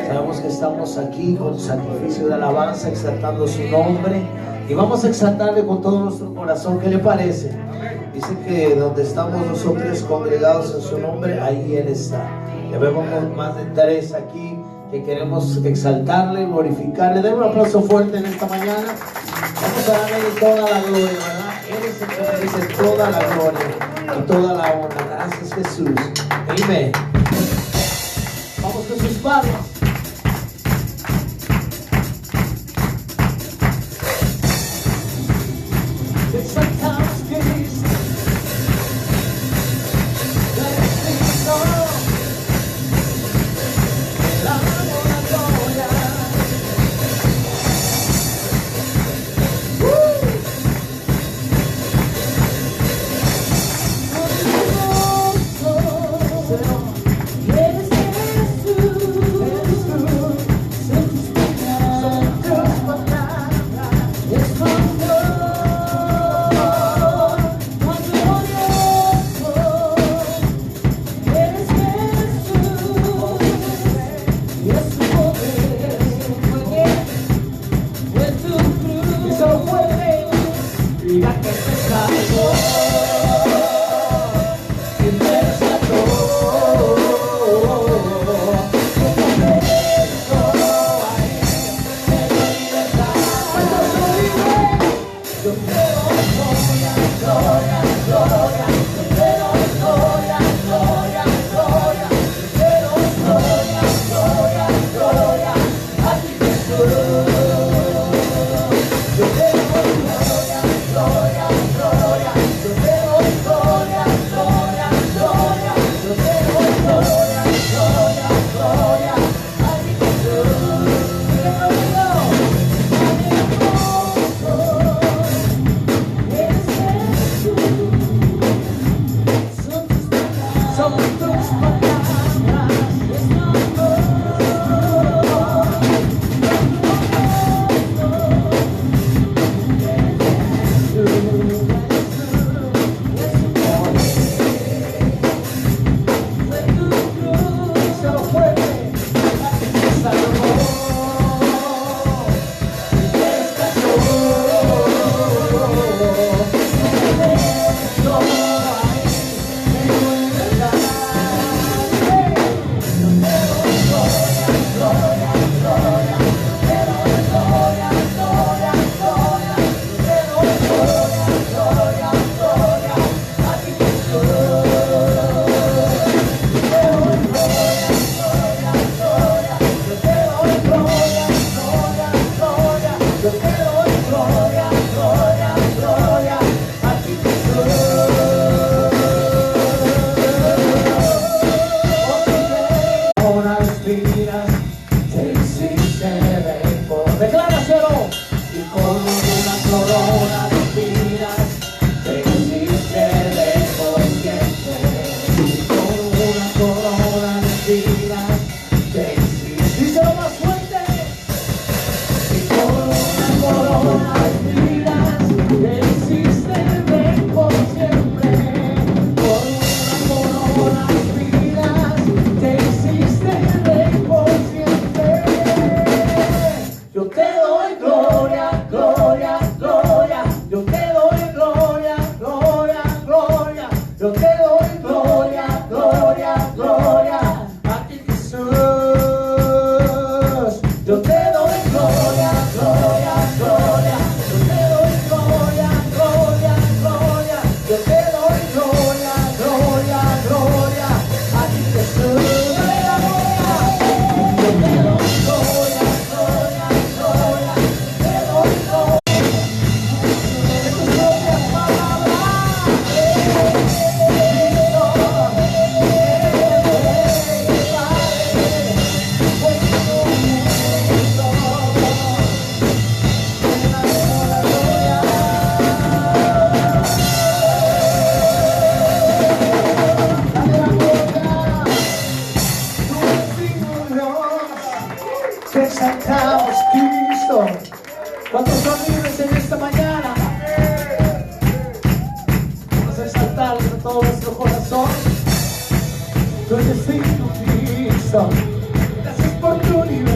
Sabemos que estamos aquí con sacrificio de alabanza, exaltando su nombre. Y vamos a exaltarle con todo nuestro corazón. ¿Qué le parece? Dice que donde estamos nosotros congregados en su nombre, ahí Él está. Ya vemos más de 3 aquí que queremos exaltarle, glorificarle. Den un aplauso fuerte en esta mañana. Vamos a darle toda la gloria, ¿verdad? Él es el que merece toda la gloria y toda la honra. Gracias, Jesús. Amén. Vamos con sus padres. ¿Cuántos son libres en esta mañana? Vamos a exaltarle con todo nuestro corazón. Tu destino, Cristo. Gracias por tu libertad.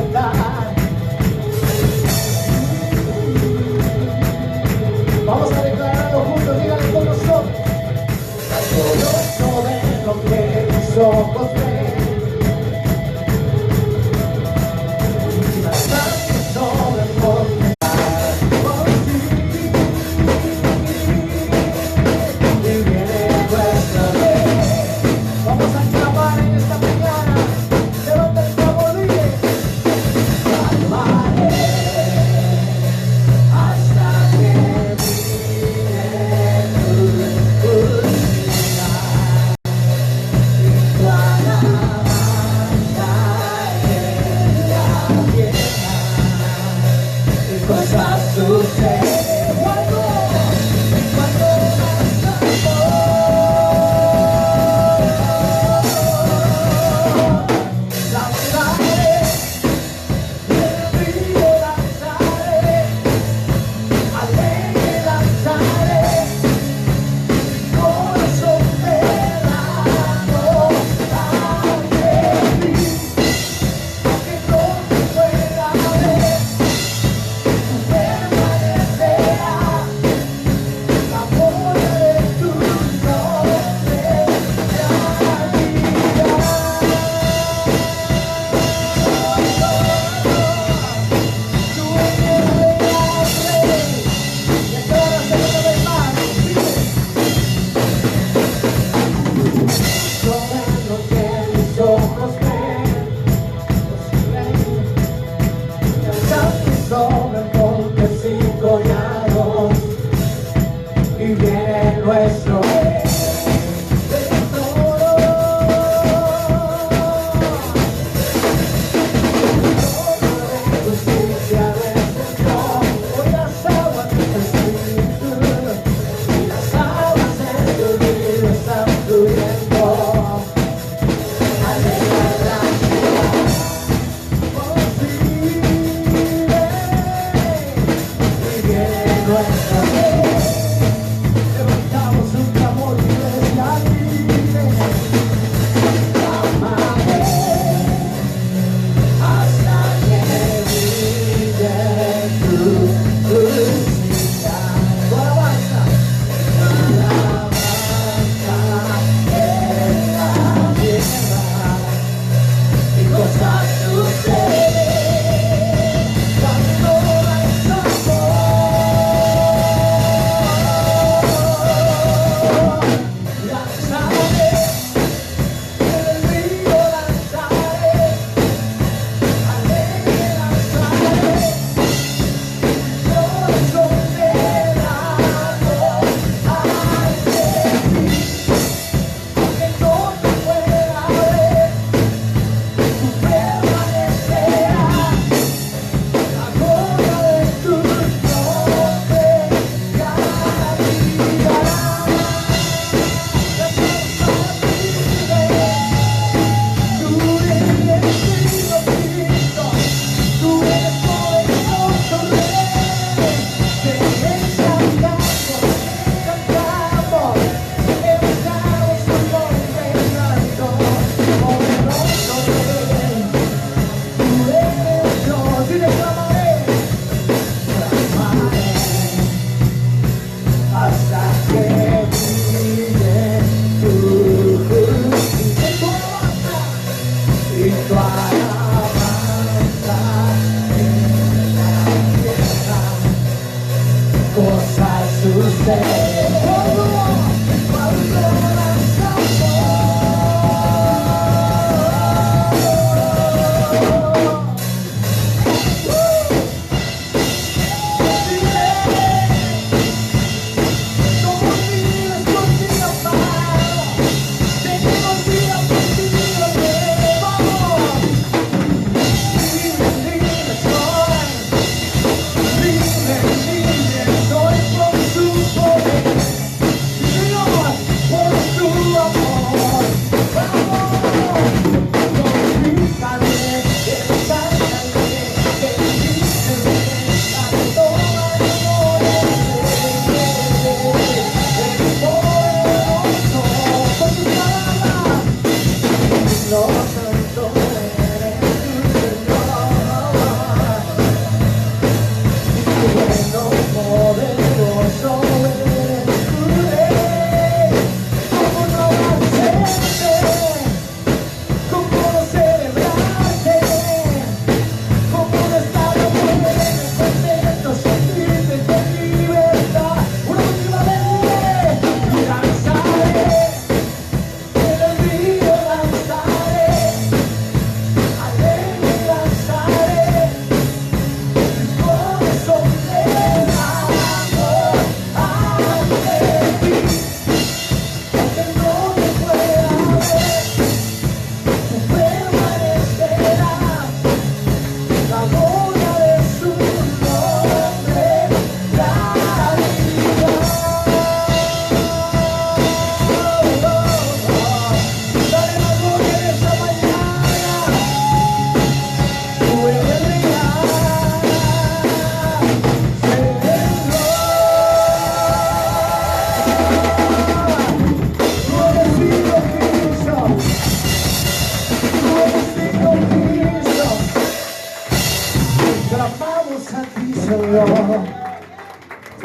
Señor.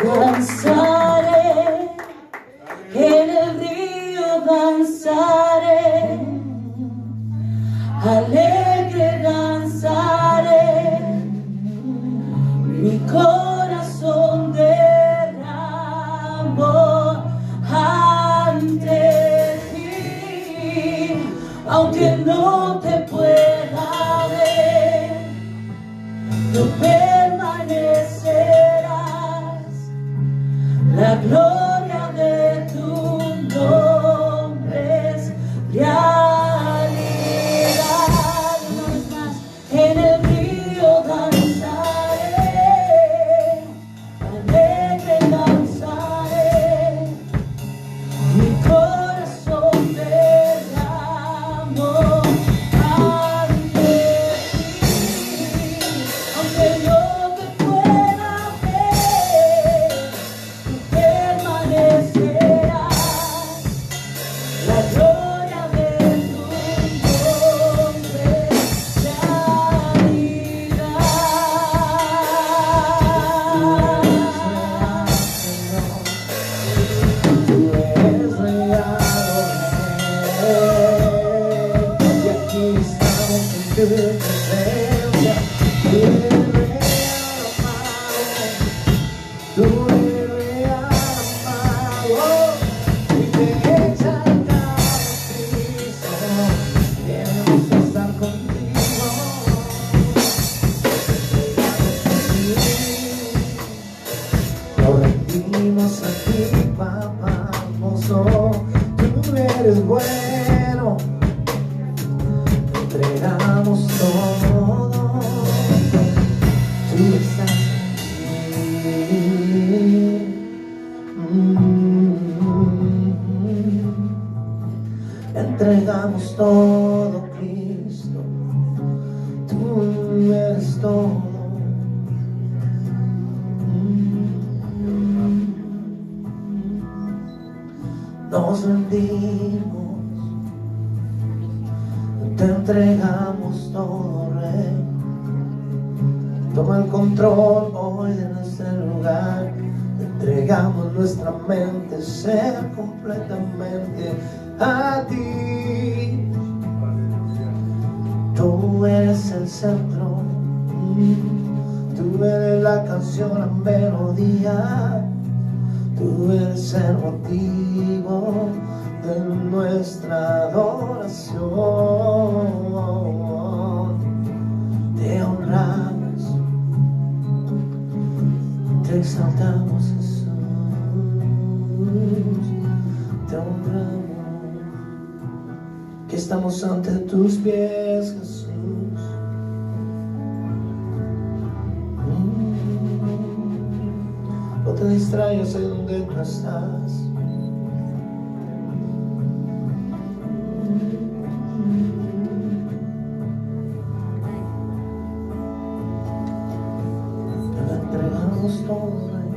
Danzaré, en el río danzaré, alegre danzaré, mi corazón derramó ante ti, aunque no te pueda ver, no permanecerás, la gloria de tu nombre es realidad. Una vez más, en el río danzaré, alegre danzaré, mi corazón derramó ante ti, aunque no te pueda ver, tú permanecerás, la gloria de tu nombre es realidad. Tú eres real, y aquí estamos en tu presencia. Tú eres real, amado. Tú eres real, amado. Y te exaltamos, Cristo. Queremos estar contigo. Lo rendimos a ti, Papá hermoso. Tú eres bueno, te entregamos todo. Tú estás aquí. Entregamos todo, Cristo. Tú eres todo. Nos rendimos, te entregamos todo, Rey. Toma el control hoy de nuestro lugar. Te entregamos nuestra mente, sea completamente a ti. Tú eres el centro, tú eres la canción, la melodía. Tú eres el motivo de nuestra adoración. Te honramos, te exaltamos, Jesús. Te honramos, que estamos ante tus pies, Jesús. No te distraigas ahí donde tú estás. Te lo entregamos todo, Rey.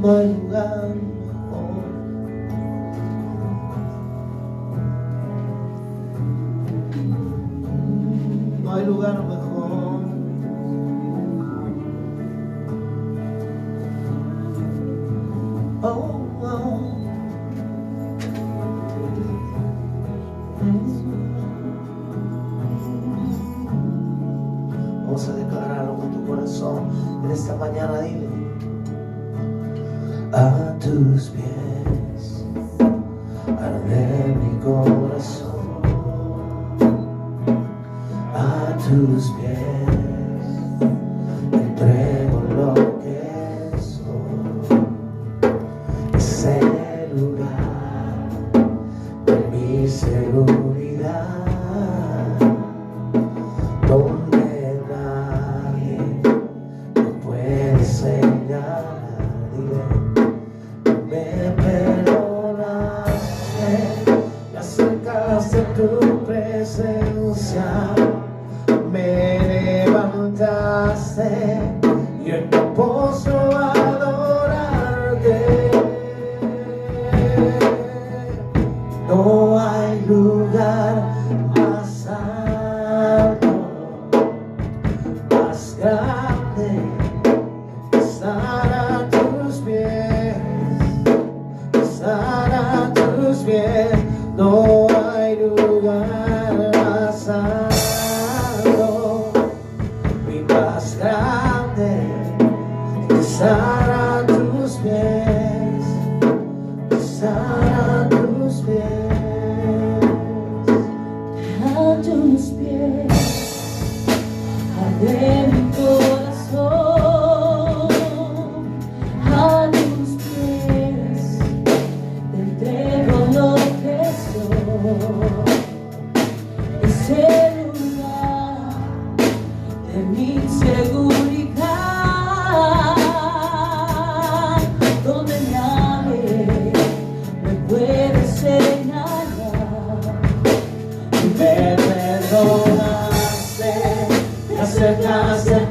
No hay lugar mejor. No hay lugar mejor. Oh, oh. Vamos a declararlo con tu corazón en esta mañana. Dile: a tus pies arde mi corazón. A tus pies entrego lo que soy. Es el lugar de mi seguridad, donde nadie me puede señalar. Dile: me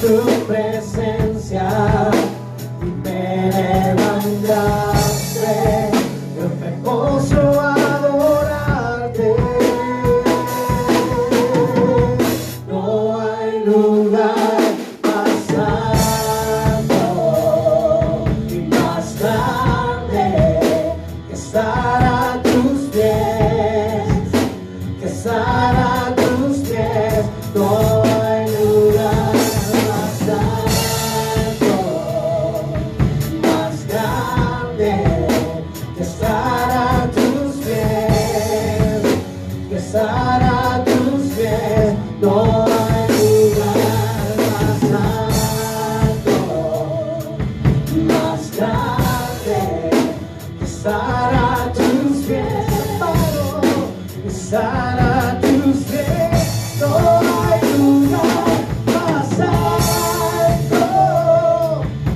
tu presencia y me levantaste. Yo me postro a adorarte. No hay lugar más santo y más grande que estar a tus pies, que estar a tus pies. No hay lugar más santo, más grande que estar a tus pies, que estar a tus pies. No hay lugar más santo, más grande que estar a tus pies, hermano, que estar a tus pies. No hay lugar más alto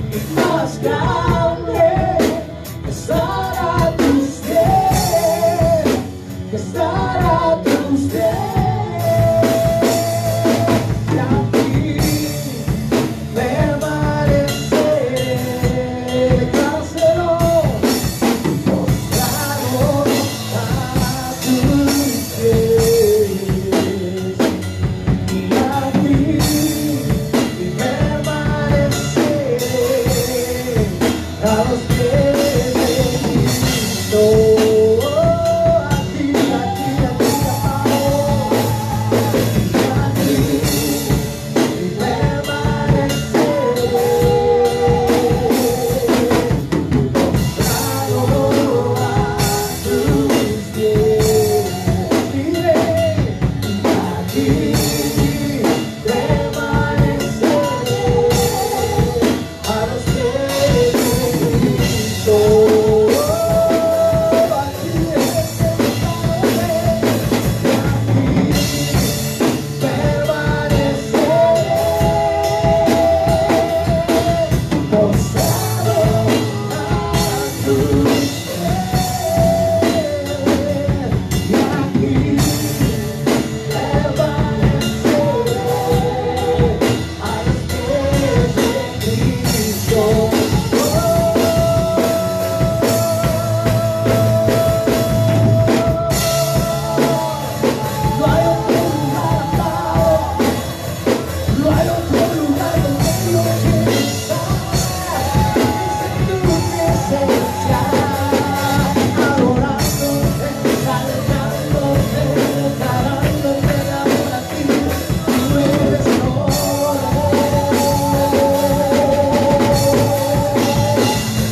y más grande que estar a tus pies, que estar a tus pies. Y aquí permaneceré, declárselo, postrado a tus pies. Y aquí permaneceré a los pies de Cristo. Aquí, amado. Y aquí permaneceré postrado a tus pies. Mire, aquí permaneceré a los pies de Cristo. Aquí permaneceré postrado a tus pies. Y aquí permaneceré a los pies de Cristo. No hay otro lugar, amado. No hay otro lugar donde yo quiero estar. Es en tu presencia, adorándote, saltándote, declarándote el amor a ti. Tú eres todo.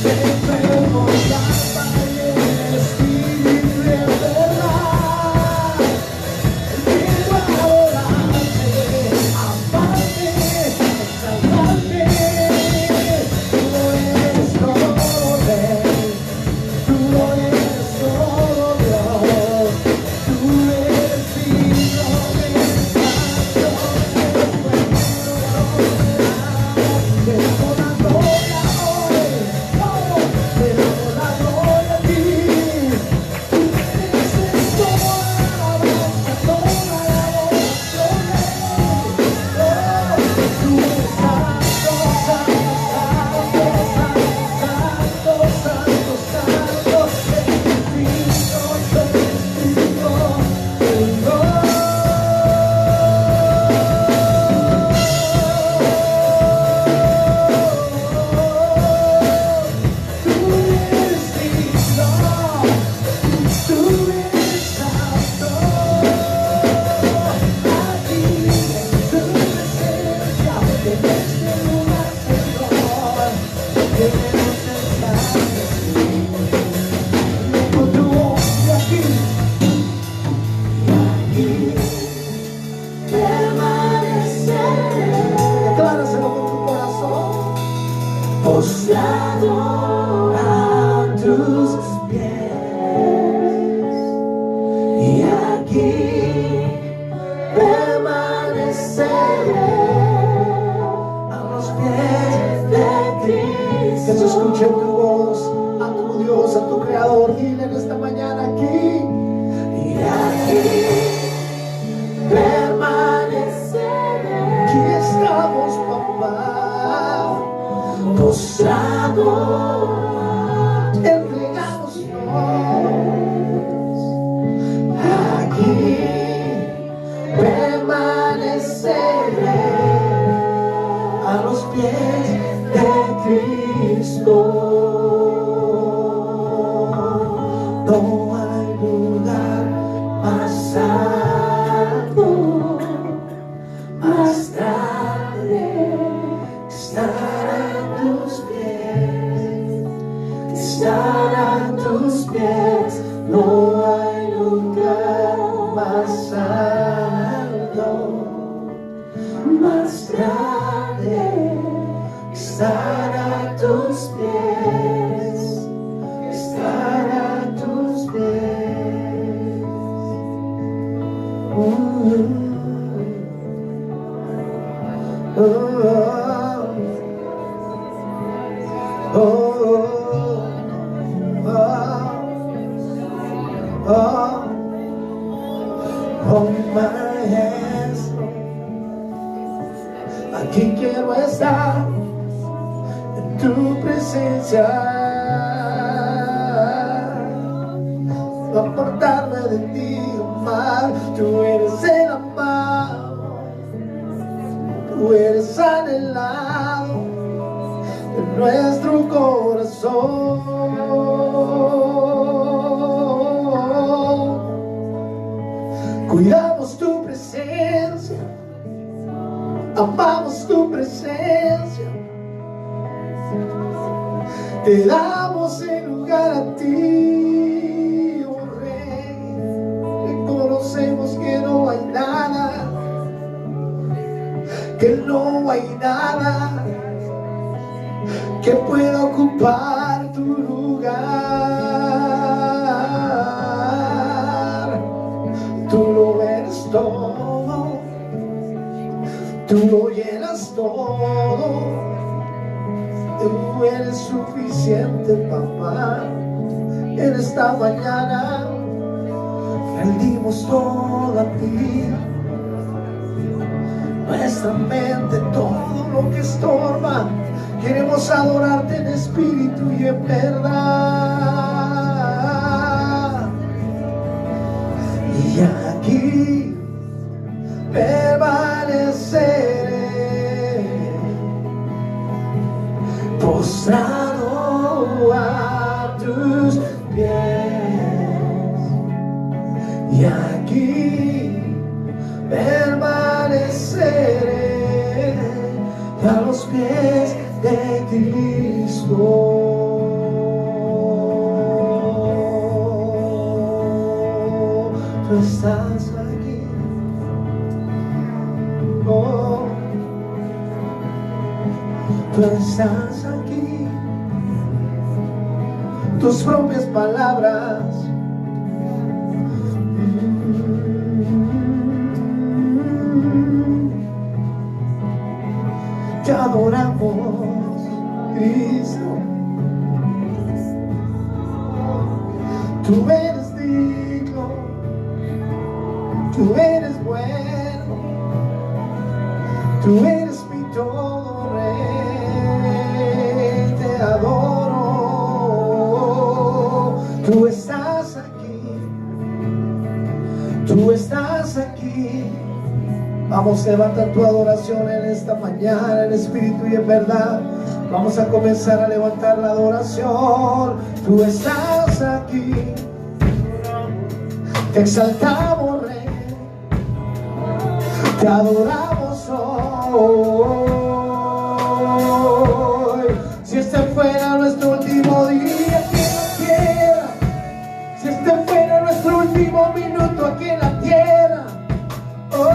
Enfermo ya para el espíritu de verdad. Quiero adorarte, amarte, exaltarte. Tú lo eres todo, Rey. Tú lo eres todo, Dios. Tú eres digno de canción, te damos la gloria hoy, te damos la gloria a ti. Tú mereces toda la alabanza, toda la adoración, Rey. Tú eres santo, santo, santo, santo, santo, santo, Espíritu, Espíritu, tú eres digno, tú eres santo. Aquí en tu presencia, en este lugar, Señor, queremos estar con tu voz. Y aquí permaneceré. Decláraselo con tu corazón. Postrado a tus pies. Y aquí permaneceré a los pies de Cristo. Que se escuche tu voz a tu Dios, a tu Creador. Dile en esta mañana aquí. Y aquí permaneceré. Aquí estamos, papá. postrado, entregamos aquí, permaneceré a los pies de Cristo. No hay lugar más alto, más grande, estar a tus pies, estar a tus pies. No hay lugar más alto, más grande, estar a tus pies, estar a tus pies. Hold my hands, aquí quiero estar en tu presencia, no apartarme de ti jamás. Tú eres el amado, tú eres anhelado de nuestro corazón. Cuidamos tu presencia, amamos tu presencia, te damos el lugar a ti, oh Rey. Reconocemos que no hay nada, que no hay nada que pueda ocupar tu lugar. Tú lo eres todo, tú lo llenas todo, tú eres suficiente, papá. En esta mañana rendimos todo a ti, nuestra mente, todo lo que estorba. Queremos adorarte en espíritu y en verdad. Y aquí permaneceré, postrado a tus pies. Y aquí permaneceré a los pies de Cristo. Tú estás aquí, oh, tú estás aquí. Tus propias palabras te adoramos, Cristo. Tú eres digno, tú eres bueno, tú eres mi todo, Rey. Te adoro, tú estás aquí, tú estás aquí. Vamos, levanta tu adoración en esta mañana, en espíritu y en verdad. Vamos a comenzar a levantar la adoración. Tú estás aquí, te exaltamos, Rey, te adoramos hoy. Si este fuera nuestro último día aquí en la tierra, si este fuera nuestro último minuto aquí en la tierra, oh,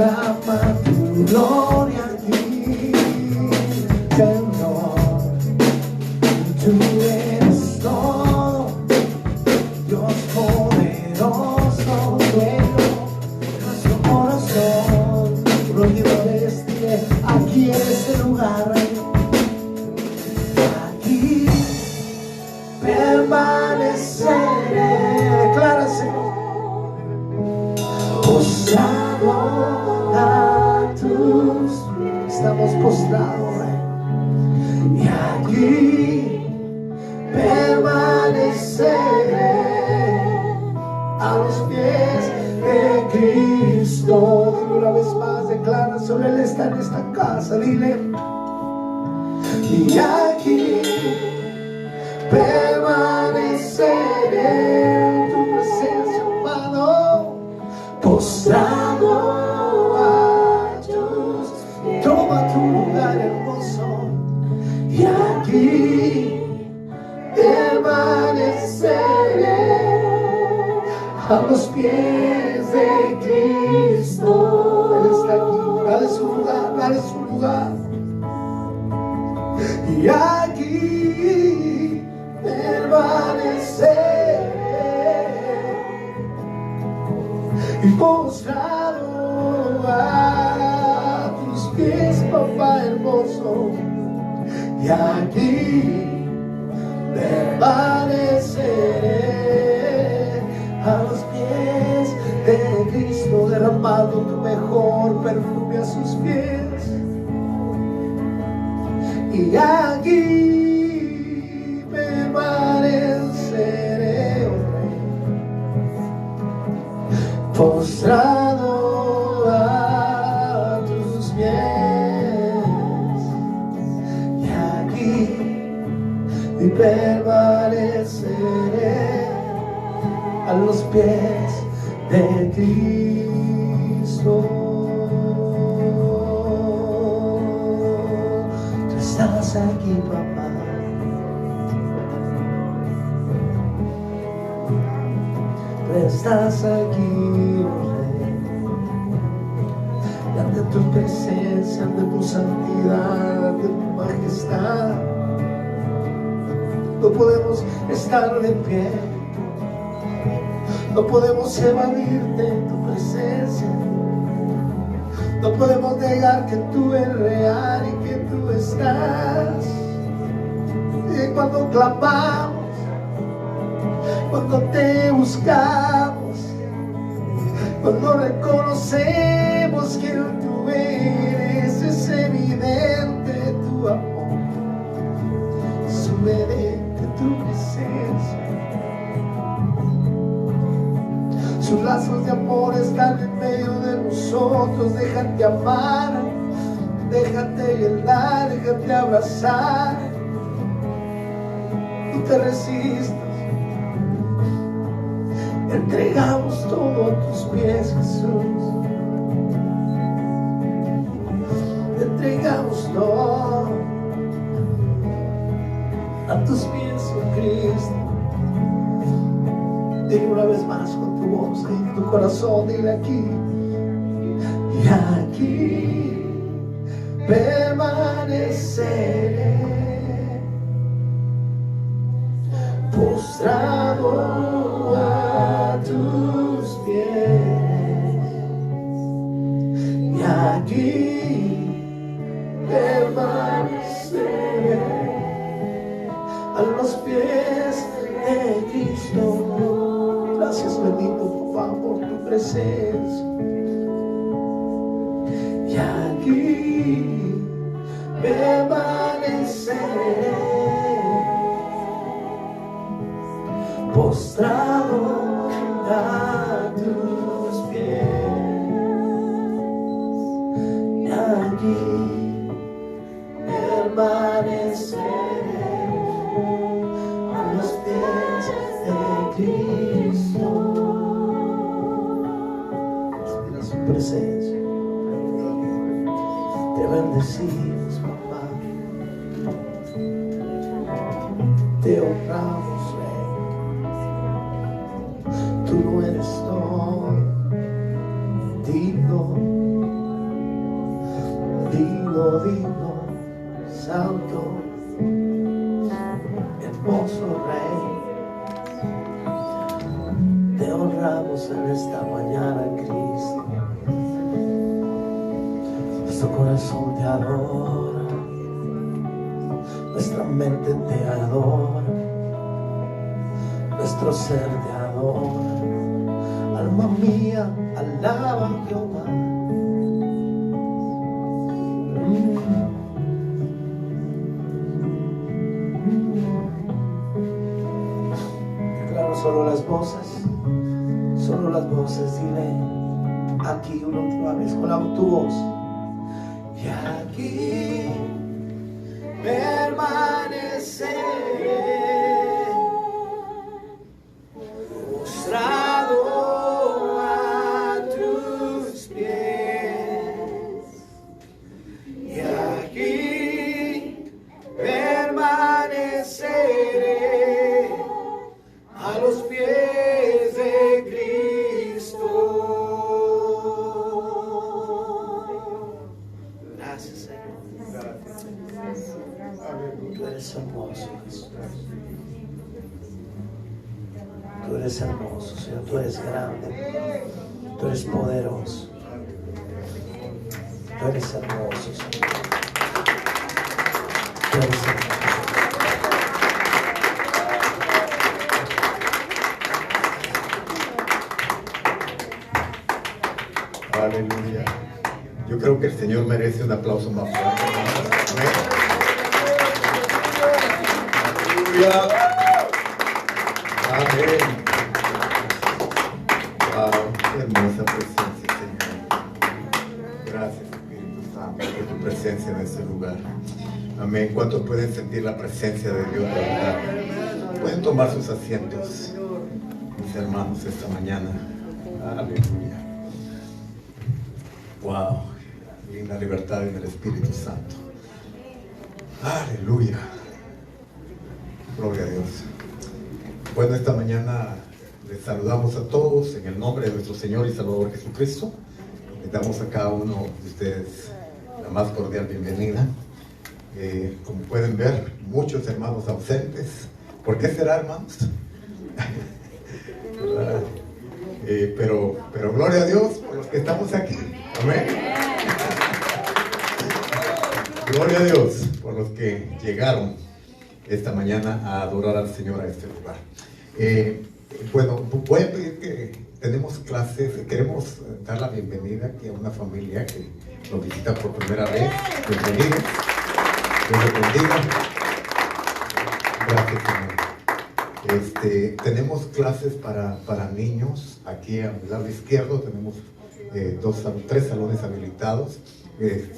derrama tu gloria aquí, Señor. Tú eres todo, Dios poderoso, dueño de nuestro corazón. Ruego vestiré aquí en este lugar, aquí permaneceré. Declárase. Postrado a tus pies, estamos postrados, Rey, y aquí permaneceré a los pies de Cristo. Dile una vez más, declara sobre Él está en esta casa, dile. Y aquí permaneceré en tu presencia, amado, postrado a tus pies. Toma tu lugar hermoso, y aquí permaneceré a los pies de Cristo. Él está aquí, dale su lugar, dale su lugar. Y aquí permaneceré y postrado a tus pies, papá hermoso. Y aquí permaneceré a los pies de Cristo, derramando tu mejor perfume a sus pies. Y aquí permaneceré, oh Rey, postrado a tus pies. Y aquí permaneceré a los pies de Cristo. Tú estás aquí, papá. Tú estás aquí, oh Rey. Y ante tu presencia, ante tu santidad, ante tu majestad, no podemos estar de pie. No podemos evadirte en tu presencia. No podemos negar que tú eres real y que tú estás. Y cuando clamamos, cuando te buscamos, cuando reconocemos que tú eres, es evidente tu amor, es evidente tu presencia. Sus lazos de amor están en medio de nosotros. Déjate amar, déjate llenar, déjate abrazar. No te resistas. Entregamos todo a tus pies, Jesús. Entregamos todo a tus pies, oh Cristo. Dile una vez más con tu voz, en tu corazón, dile aquí. Y aquí permaneceré, postrado a tus pies. Y aquí permaneceré a los pies de Cristo. Gracias, bendito papá, por tu presencia. Y aquí permaneceré, postrado a tus pies. Y aquí permaneceré a los pies de Cristo. Respira su presencia. Te bendecimos, papá. Te honramos, Rey. Tú no eres todo digno Digno, digno, santo, hermoso Rey. Te honramos en esta mañana, Cristo. Nuestro corazón te adora, nuestra mente te adora, nuestro ser te adora. Alma mía, alaba a Jehová. Claro, solo las voces, dile aquí una última vez con tu voz. Y aquí permaneceré, postrado a tus pies. Y aquí permaneceré a los pies de Cristo. Gracias, Señor. Tú eres hermoso, Jesús. Tú eres hermoso, Señor. Tú eres grande. Tú eres poderoso. Tú eres hermoso, Señor. Tú eres hermoso. Aleluya. Yo creo que el Señor merece un aplauso más fuerte. Amén. Aleluya. Amén. Wow, qué hermosa presencia, Señor. Gracias, Espíritu Santo, por tu presencia en este lugar. Amén. ¿Cuántos pueden sentir la presencia de Dios de verdad? Pueden tomar sus asientos, mis hermanos, esta mañana. Aleluya. Wow, linda libertad en el Espíritu Santo. Aleluya. Gloria a Dios. Bueno, esta mañana les saludamos a todos en el nombre de nuestro Señor y Salvador Jesucristo. Les damos a cada uno de ustedes la más cordial bienvenida. Como pueden ver, muchos hermanos ausentes. ¿Por qué será, hermanos? Pero gloria a Dios por los que estamos aquí. Amén. Gloria a Dios por los que llegaron esta mañana a adorar al Señor a este lugar. Bueno, voy a pedir que tenemos clases, queremos dar la bienvenida aquí a una familia que nos visita por primera vez. Bienvenidos. Dios los bendiga. Gracias, Señor. Tenemos clases para niños. Aquí a mi lado izquierdo tenemos 3 salones habilitados.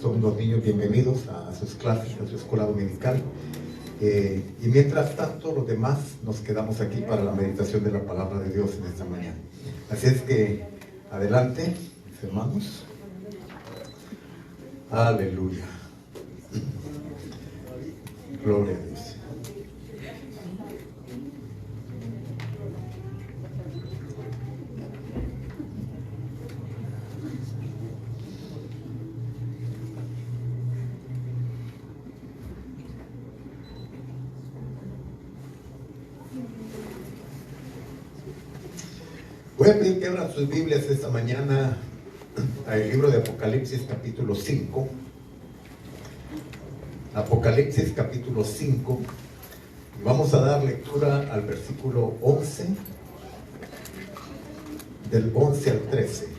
Son los niños bienvenidos a sus clases, a su escuela dominical. Y mientras tanto, los demás nos quedamos aquí para la meditación de la palabra de Dios en esta mañana. Así es que, adelante, mis hermanos. Aleluya. Gloria a Dios. Voy a pedir que abran sus Biblias esta mañana al libro de Apocalipsis capítulo 5. Apocalipsis capítulo 5. Vamos a dar lectura al versículo 11, del 11 al 13.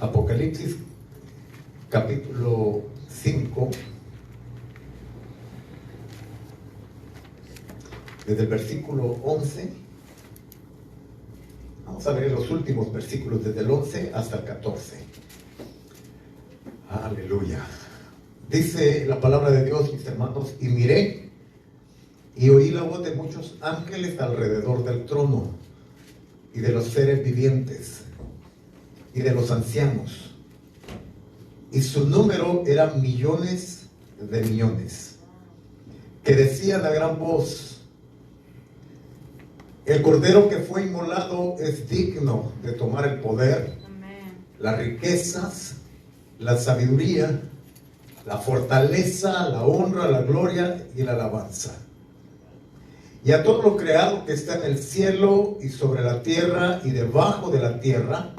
Apocalipsis capítulo 5, desde el versículo 11, vamos a ver los últimos versículos, desde el 11 hasta el 14. Aleluya. Dice la palabra de Dios, mis hermanos, y miré, y oí la voz de muchos ángeles alrededor del trono, y de los seres vivientes, y de los ancianos, y su número eran millones de millones, que decían a gran voz: el cordero que fue inmolado es digno de tomar el poder, las riquezas, la sabiduría, la fortaleza, la honra, la gloria y la alabanza. Y a todo lo creado que está en el cielo y sobre la tierra y debajo de la tierra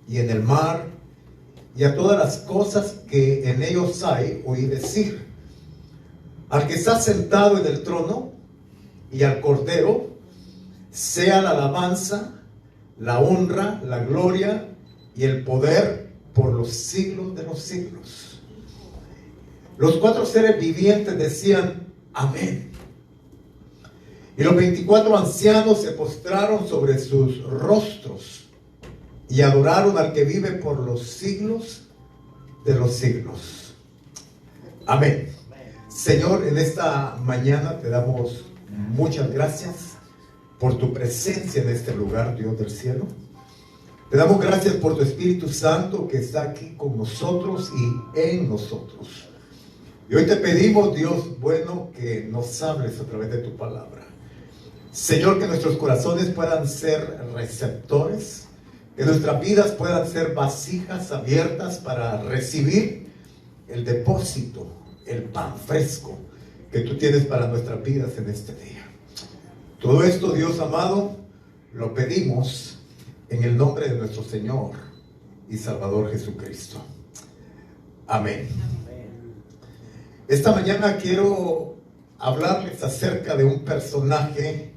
y en el mar, y a todas las cosas que en ellos hay, oí decir: al que está sentado en el trono y al Cordero, sea la alabanza, la honra, la gloria y el poder por los siglos de los siglos. Los 4 seres vivientes decían: amén. Y los 24 ancianos se postraron sobre sus rostros y adoraron al que vive por los siglos de los siglos. Amén. Señor, en esta mañana te damos muchas gracias por tu presencia en este lugar, Dios del cielo. Te damos gracias por tu Espíritu Santo que está aquí con nosotros y en nosotros. Y hoy te pedimos, Dios bueno, que nos hables a través de tu palabra. Señor, que nuestros corazones puedan ser receptores, que nuestras vidas puedan ser vasijas abiertas para recibir el depósito, el pan fresco que tú tienes para nuestras vidas en este día. Todo esto, Dios amado, lo pedimos en el nombre de nuestro Señor y Salvador Jesucristo. Amén. Esta mañana quiero hablarles acerca de un personaje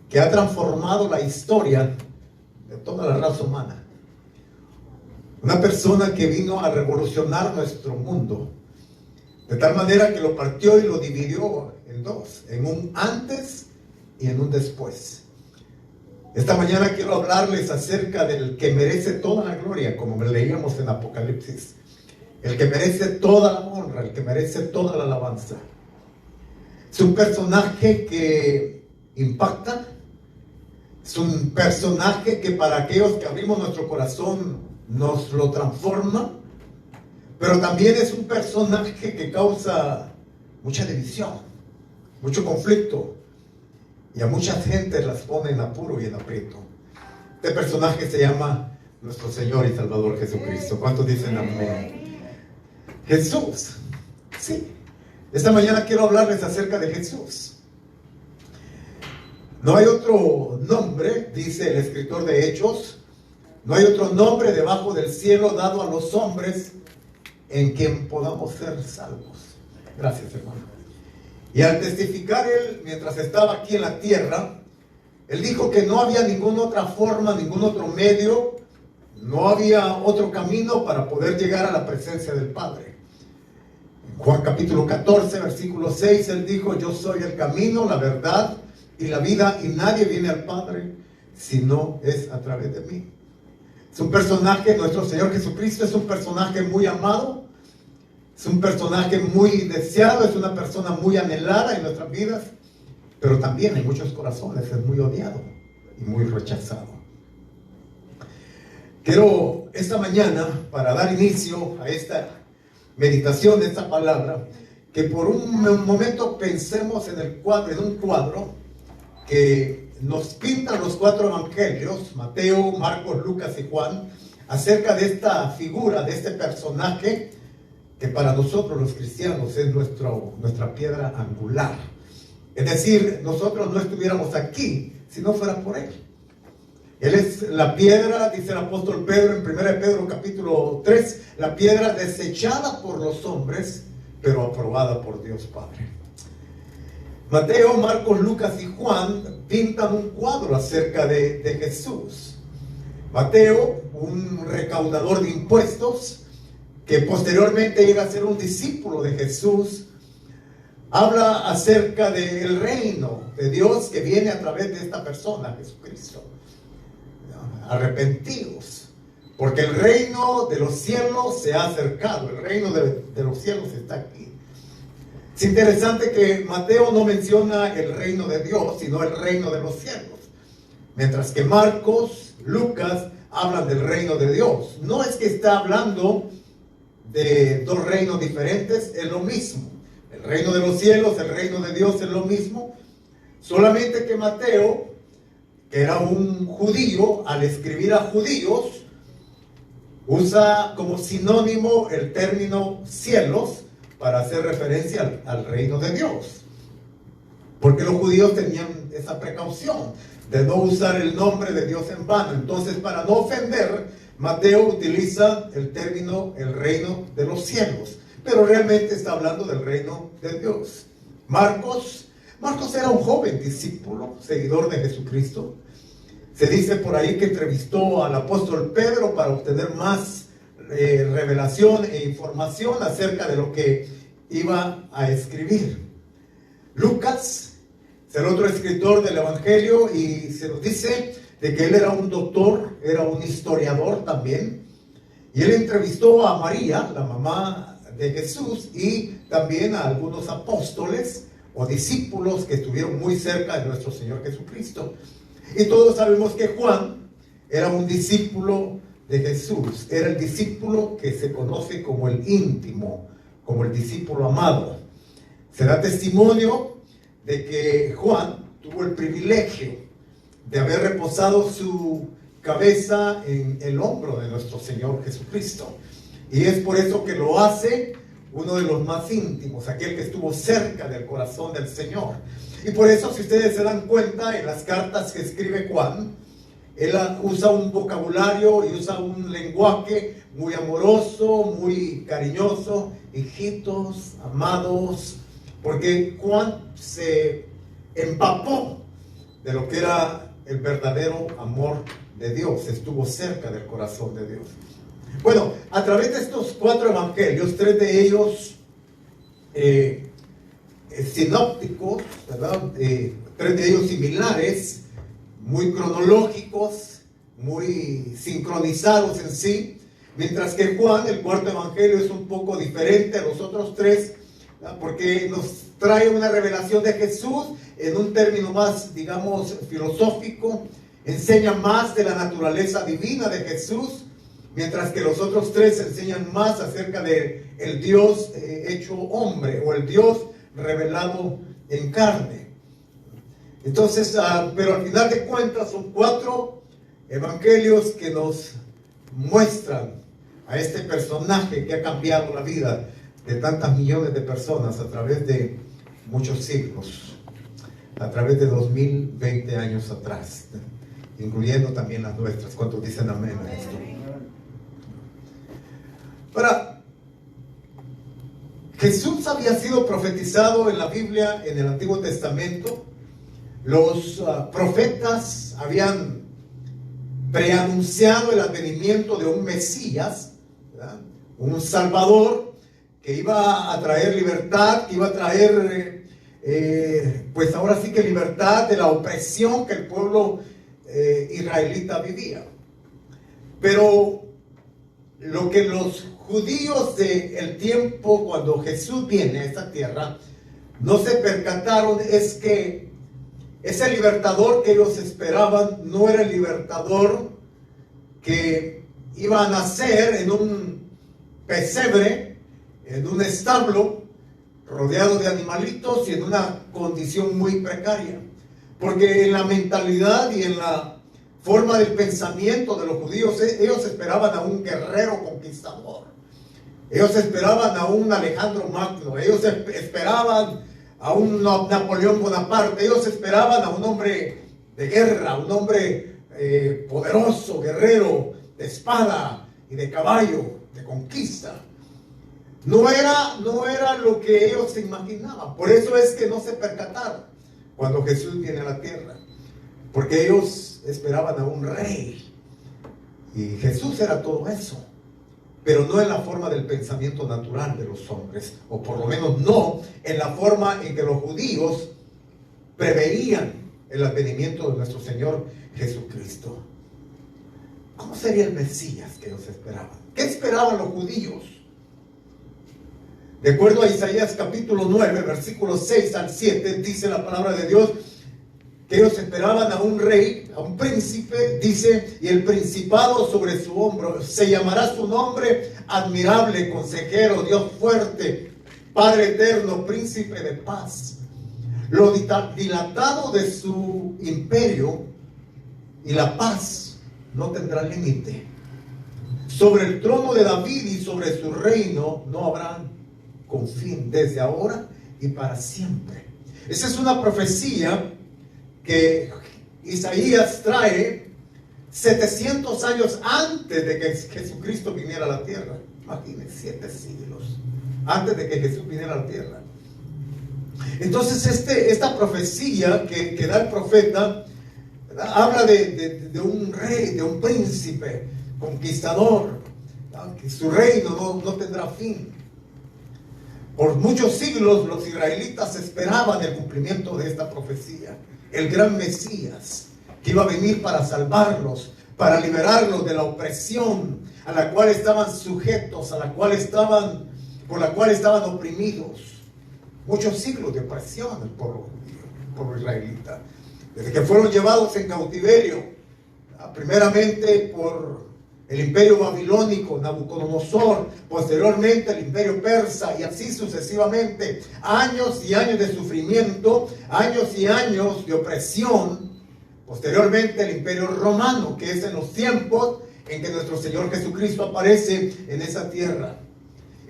que ha transformado la historia de toda la raza humana. Una persona que vino a revolucionar nuestro mundo, de tal manera que lo partió y lo dividió en dos, en un antes y en un después. Esta mañana quiero hablarles acerca del que merece toda la gloria, como leíamos en Apocalipsis. El que merece toda la honra, el que merece toda la alabanza. Es un personaje que impacta. Es un personaje que para aquellos que abrimos nuestro corazón nos lo transforma. Pero también es un personaje que causa mucha división, mucho conflicto. Y a mucha gente las pone en apuro y en aprieto. Este personaje se llama nuestro Señor y Salvador Jesucristo. ¿Cuántos dicen amén? Jesús. Sí. Esta mañana quiero hablarles acerca de Jesús. No hay otro nombre, dice el escritor de Hechos, no hay otro nombre debajo del cielo dado a los hombres en quien podamos ser salvos. Gracias, hermano. Y al testificar él, mientras estaba aquí en la tierra, él dijo que no había ninguna otra forma, ningún otro medio, no había otro camino para poder llegar a la presencia del Padre. En Juan capítulo 14, versículo 6, él dijo: yo soy el camino, la verdad y la vida, y nadie viene al Padre si no es a través de mí. Es un personaje, nuestro Señor Jesucristo es un personaje muy amado, es un personaje muy deseado, es una persona muy anhelada en nuestras vidas, pero también en muchos corazones es muy odiado y muy rechazado. Quiero esta mañana, para dar inicio a esta meditación de esta palabra, que por un momento pensemos en un cuadro que nos pintan los 4 evangelios, Mateo, Marcos, Lucas y Juan, acerca de esta figura, de este personaje que para nosotros los cristianos es nuestra piedra angular. Es decir, nosotros no estuviéramos aquí si no fuera por él. Él es la piedra, dice el apóstol Pedro en 1 Pedro capítulo 3, la piedra desechada por los hombres, pero aprobada por Dios Padre. Mateo, Marcos, Lucas y Juan pintan un cuadro acerca de Jesús. Mateo, un recaudador de impuestos, que posteriormente llega a ser un discípulo de Jesús, habla acerca del reino de Dios que viene a través de esta persona, Jesucristo. Arrepentidos, porque el reino de los cielos se ha acercado, el reino de los cielos está aquí. Es interesante que Mateo no menciona el reino de Dios, sino el reino de los cielos. Mientras que Marcos, Lucas hablan del reino de Dios. No es que está hablando de dos reinos diferentes, es lo mismo. El reino de los cielos, el reino de Dios es lo mismo. Solamente que Mateo, que era un judío, al escribir a judíos, usa como sinónimo el término cielos para hacer referencia al reino de Dios. Porque los judíos tenían esa precaución de no usar el nombre de Dios en vano. Entonces, para no ofender, Mateo utiliza el término el reino de los cielos, pero realmente está hablando del reino de Dios. Marcos era un joven discípulo, seguidor de Jesucristo. Se dice por ahí que entrevistó al apóstol Pedro para obtener más revelación e información acerca de lo que iba a escribir. Lucas es el otro escritor del Evangelio y se nos dice de que él era un doctor, era un historiador también. Y él entrevistó a María, la mamá de Jesús, y también a algunos apóstoles o discípulos que estuvieron muy cerca de nuestro Señor Jesucristo. Y todos sabemos que Juan era un discípulo de Jesús, era el discípulo que se conoce como el íntimo, como el discípulo amado. Se da testimonio de que Juan tuvo el privilegio de haber reposado su cabeza en el hombro de nuestro Señor Jesucristo. Y es por eso que lo hace uno de los más íntimos, aquel que estuvo cerca del corazón del Señor. Y por eso, si ustedes se dan cuenta, en las cartas que escribe Juan, él usa un vocabulario y usa un lenguaje muy amoroso, muy cariñoso, hijitos, amados, porque Juan se empapó de lo que era el verdadero amor de Dios, estuvo cerca del corazón de Dios. Bueno, a través de estos 4 evangelios, 3 de ellos sinópticos, ¿verdad? 3 de ellos similares, muy cronológicos, muy sincronizados en sí, mientras que Juan, el 4º evangelio, es un poco diferente a los otros 3, ¿verdad? Porque nos trae una revelación de Jesús en un término más, digamos, filosófico, enseña más de la naturaleza divina de Jesús, mientras que los otros 3 enseñan más acerca de el Dios hecho hombre, o el Dios revelado en carne. Entonces, pero al final de cuentas son 4 evangelios que nos muestran a este personaje que ha cambiado la vida de tantas millones de personas a través de muchos siglos, a través de 2020 años atrás, incluyendo también las nuestras. ¿Cuántos dicen amén a esto? Ahora, Jesús había sido profetizado en la Biblia, en el Antiguo Testamento. Los profetas habían preanunciado el advenimiento de un Mesías, ¿verdad? Un Salvador que iba a traer libertad, que iba a traer, pues ahora sí que libertad de la opresión que el pueblo israelita vivía. Pero lo que los judíos del tiempo, cuando Jesús viene a esta tierra, no se percataron es que ese libertador que ellos esperaban no era el libertador que iba a nacer en un pesebre, en un establo, rodeado de animalitos y en una condición muy precaria. Porque en la mentalidad y en la forma del pensamiento de los judíos, ellos esperaban a un guerrero conquistador. Ellos esperaban a un Alejandro Magno, ellos esperaban a un Napoleón Bonaparte, ellos esperaban a un hombre de guerra, un hombre poderoso, guerrero, de espada y de caballo, de conquista. No era lo que ellos se imaginaban. Por eso es que no se percataron cuando Jesús viene a la tierra, porque ellos esperaban a un rey, y Jesús era todo eso, pero no en la forma del pensamiento natural de los hombres, o por lo menos no en la forma en que los judíos preveían el advenimiento de nuestro Señor Jesucristo. ¿Cómo sería el Mesías que ellos esperaban? ¿Qué esperaban los judíos? De acuerdo a Isaías capítulo 9, versículos 6 al 7, dice la palabra de Dios que ellos esperaban a un rey, a un príncipe, dice, y el principado sobre su hombro. Se llamará su nombre admirable, consejero, Dios fuerte, Padre eterno, príncipe de paz. Lo dilatado de su imperio y la paz no tendrá límite. Sobre el trono de David y sobre su reino no habrá confín, desde ahora y para siempre. Esa es una profecía que Isaías trae 700 años antes de que Jesucristo viniera a la tierra. Imagínense, 7 siglos antes de que Jesús viniera a la tierra. Entonces esta profecía que da el profeta habla de un rey, de un príncipe conquistador, que su reino no tendrá fin. Por muchos siglos los israelitas esperaban el cumplimiento de esta profecía. El gran Mesías que iba a venir para salvarlos, para liberarlos de la opresión a la cual estaban sujetos, por la cual estaban oprimidos. Muchos siglos de opresión del pueblo judío, pueblo israelita. Desde que fueron llevados en cautiverio, primeramente por el imperio babilónico, Nabucodonosor, posteriormente el imperio persa, y así sucesivamente. Años y años de sufrimiento, años y años de opresión. Posteriormente el imperio romano, que es en los tiempos en que nuestro Señor Jesucristo aparece en esa tierra.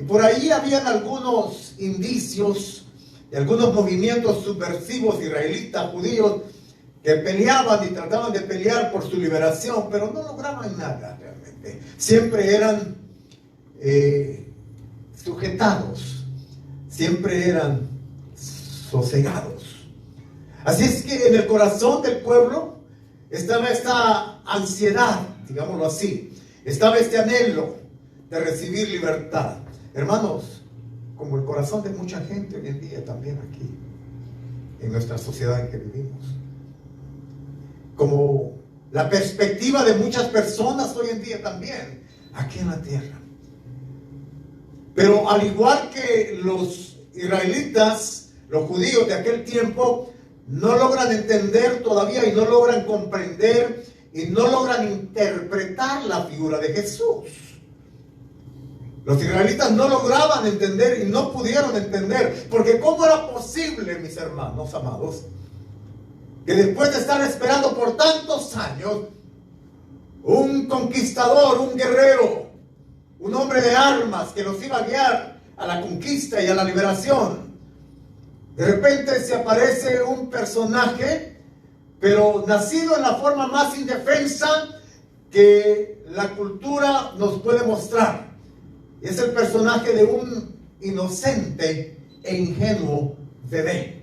Y por ahí habían algunos indicios de algunos movimientos subversivos israelitas, judíos, que peleaban y trataban de pelear por su liberación, pero no lograban nada realmente. Siempre eran sujetados, siempre eran sosegados. Así es que en el corazón del pueblo estaba esta ansiedad, digámoslo así, estaba este anhelo de recibir libertad. Hermanos, como el corazón de mucha gente hoy en día también aquí, en nuestra sociedad en que vivimos. Como la perspectiva de muchas personas hoy en día también, aquí en la tierra. Pero al igual que los israelitas, los judíos de aquel tiempo, no logran entender todavía y no logran comprender y no logran interpretar la figura de Jesús. Los israelitas no lograban entender y no pudieron entender, porque ¿cómo era posible, mis hermanos amados, que después de estar esperando por tantos años, un conquistador, un guerrero, un hombre de armas que los iba a guiar a la conquista y a la liberación, de repente se aparece un personaje, pero nacido en la forma más indefensa que la cultura nos puede mostrar? Es el personaje de un inocente e ingenuo bebé.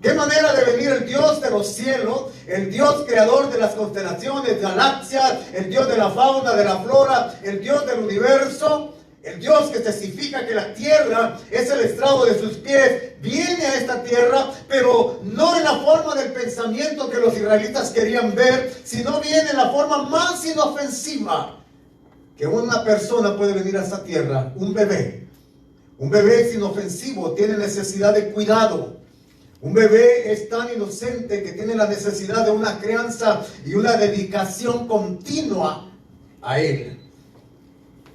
¿Qué manera de venir el Dios de los cielos, el Dios creador de las constelaciones, galaxias, el Dios de la fauna, de la flora, el Dios del universo, el Dios que testifica que la tierra es el estrado de sus pies, viene a esta tierra, pero no en la forma del pensamiento que los israelitas querían ver, sino viene en la forma más inofensiva que una persona puede venir a esta tierra. Un bebé es inofensivo, tiene necesidad de cuidado. Un bebé es tan inocente que tiene la necesidad de una crianza y una dedicación continua a él.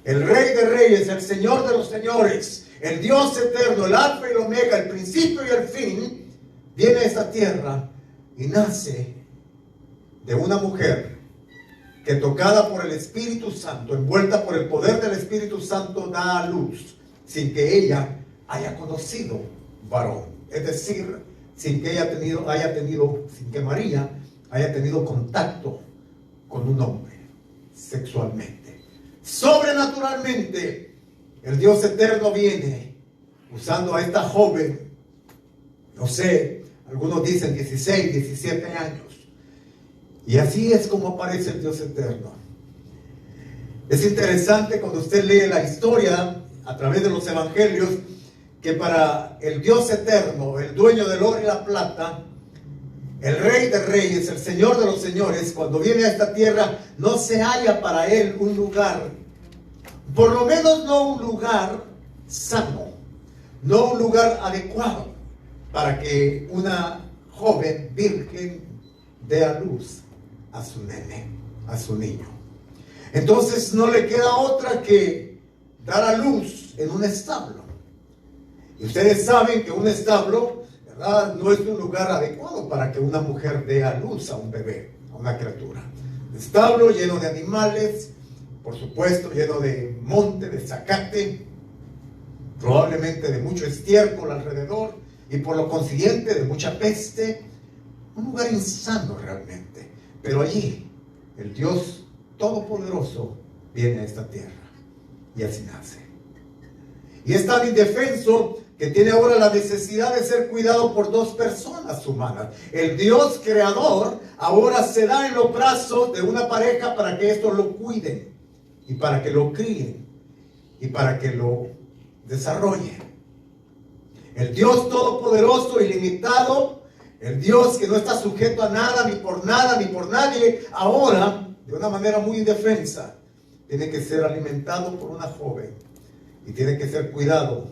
El Rey de Reyes, el Señor de los Señores, el Dios eterno, el Alfa y el Omega, el principio y el fin, viene a esta tierra y nace de una mujer que, tocada por el Espíritu Santo, envuelta por el poder del Espíritu Santo, da a luz sin que ella haya conocido varón. Es decir, sin que María haya tenido contacto con un hombre sexualmente. Sobrenaturalmente, el Dios eterno viene usando a esta joven, no sé, algunos dicen 16, 17 años. Y así es como aparece el Dios eterno. Es interesante cuando usted lee la historia a través de los evangelios, que para el Dios eterno, el dueño del oro y la plata, el Rey de Reyes, el Señor de los Señores, cuando viene a esta tierra, no se halla para él un lugar, por lo menos no un lugar sano. no un lugar adecuado para que una joven virgen dé a luz a su nene, a su niño. Entonces no le queda otra que dar a luz en un establo. Y ustedes saben que un establo, ¿verdad?, no es un lugar adecuado para que una mujer dé a luz a un bebé, a una criatura. Un establo lleno de animales, por supuesto lleno de monte, de zacate, probablemente de mucho estiércol alrededor y por lo consiguiente de mucha peste. Un lugar insano realmente. Pero allí el Dios Todopoderoso viene a esta tierra y así nace. Y es tan indefenso que tiene ahora la necesidad de ser cuidado por dos personas humanas. El Dios creador ahora se da en los brazos de una pareja para que estos lo cuiden y para que lo críen y para que lo desarrollen. El Dios Todopoderoso, ilimitado, el Dios que no está sujeto a nada, ni por nadie, ahora, de una manera muy indefensa, tiene que ser alimentado por una joven y tiene que ser cuidado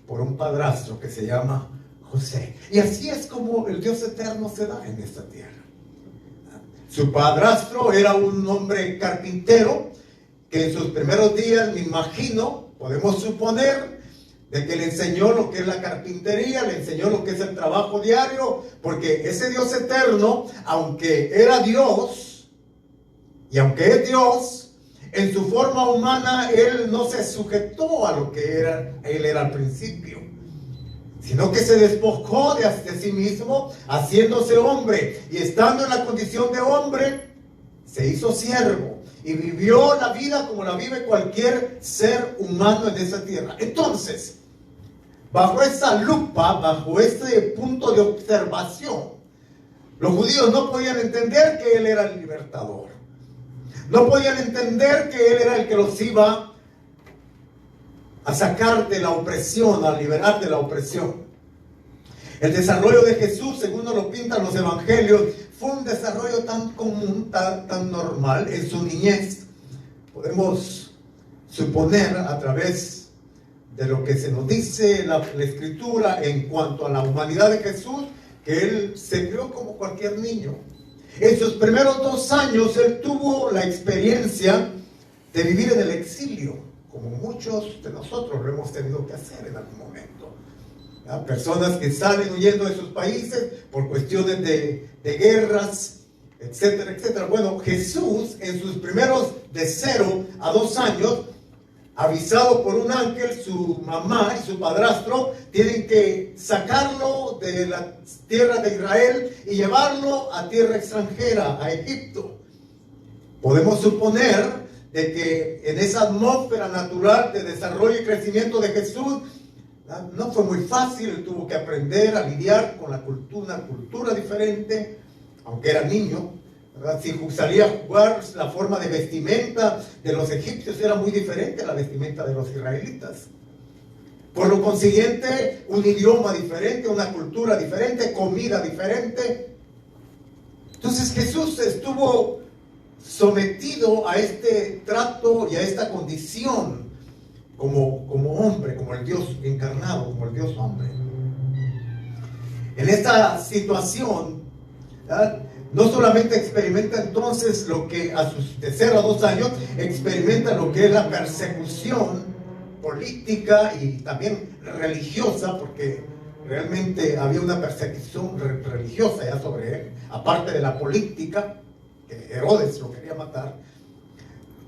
por un padrastro que se llama José. Y así es como el Dios eterno se da en esta tierra. Su padrastro era un hombre carpintero que en sus primeros días, me imagino, podemos suponer, de que le enseñó lo que es la carpintería, le enseñó lo que es el trabajo diario, porque ese Dios eterno, aunque era Dios, y aunque es Dios, en su forma humana, Él no se sujetó a lo que Él era al principio, sino que se despojó de sí mismo, haciéndose hombre, y estando en la condición de hombre, se hizo siervo, y vivió la vida como la vive cualquier ser humano en esa tierra. Entonces, bajo esa lupa, bajo este punto de observación, los judíos no podían entender que Él era el libertador. No podían entender que Él era el que los iba a sacar de la opresión, a liberar de la opresión. El desarrollo de Jesús, según nos lo pintan los evangelios, fue un desarrollo tan común, tan normal en su niñez. Podemos suponer a través de lo que se nos dice la Escritura en cuanto a la humanidad de Jesús, que Él se crió como cualquier niño. En sus primeros 2 años, Él tuvo la experiencia de vivir en el exilio, como muchos de nosotros lo hemos tenido que hacer en algún momento. Personas que salen huyendo de sus países por cuestiones de guerras, etcétera, etcétera. Bueno, Jesús en sus primeros de 0 a 2 años, avisado por un ángel, su mamá y su padrastro tienen que sacarlo de la tierra de Israel y llevarlo a tierra extranjera, a Egipto. Podemos suponer de que en esa atmósfera natural de desarrollo y crecimiento de Jesús, no fue muy fácil. Él tuvo que aprender a lidiar con una cultura diferente, aunque era niño, ¿verdad? Si salía a jugar, la forma de vestimenta de los egipcios era muy diferente a la vestimenta de los israelitas. Por lo consiguiente, un idioma diferente, una cultura diferente, comida diferente. Entonces Jesús estuvo sometido a este trato y a esta condición como hombre, como el Dios encarnado, como el Dios hombre. En esta situación, ¿verdad?, no solamente experimenta entonces lo que a sus de 0 a 2 años, experimenta lo que es la persecución política y también religiosa, porque realmente había una persecución religiosa ya sobre él, aparte de la política, que Herodes lo quería matar,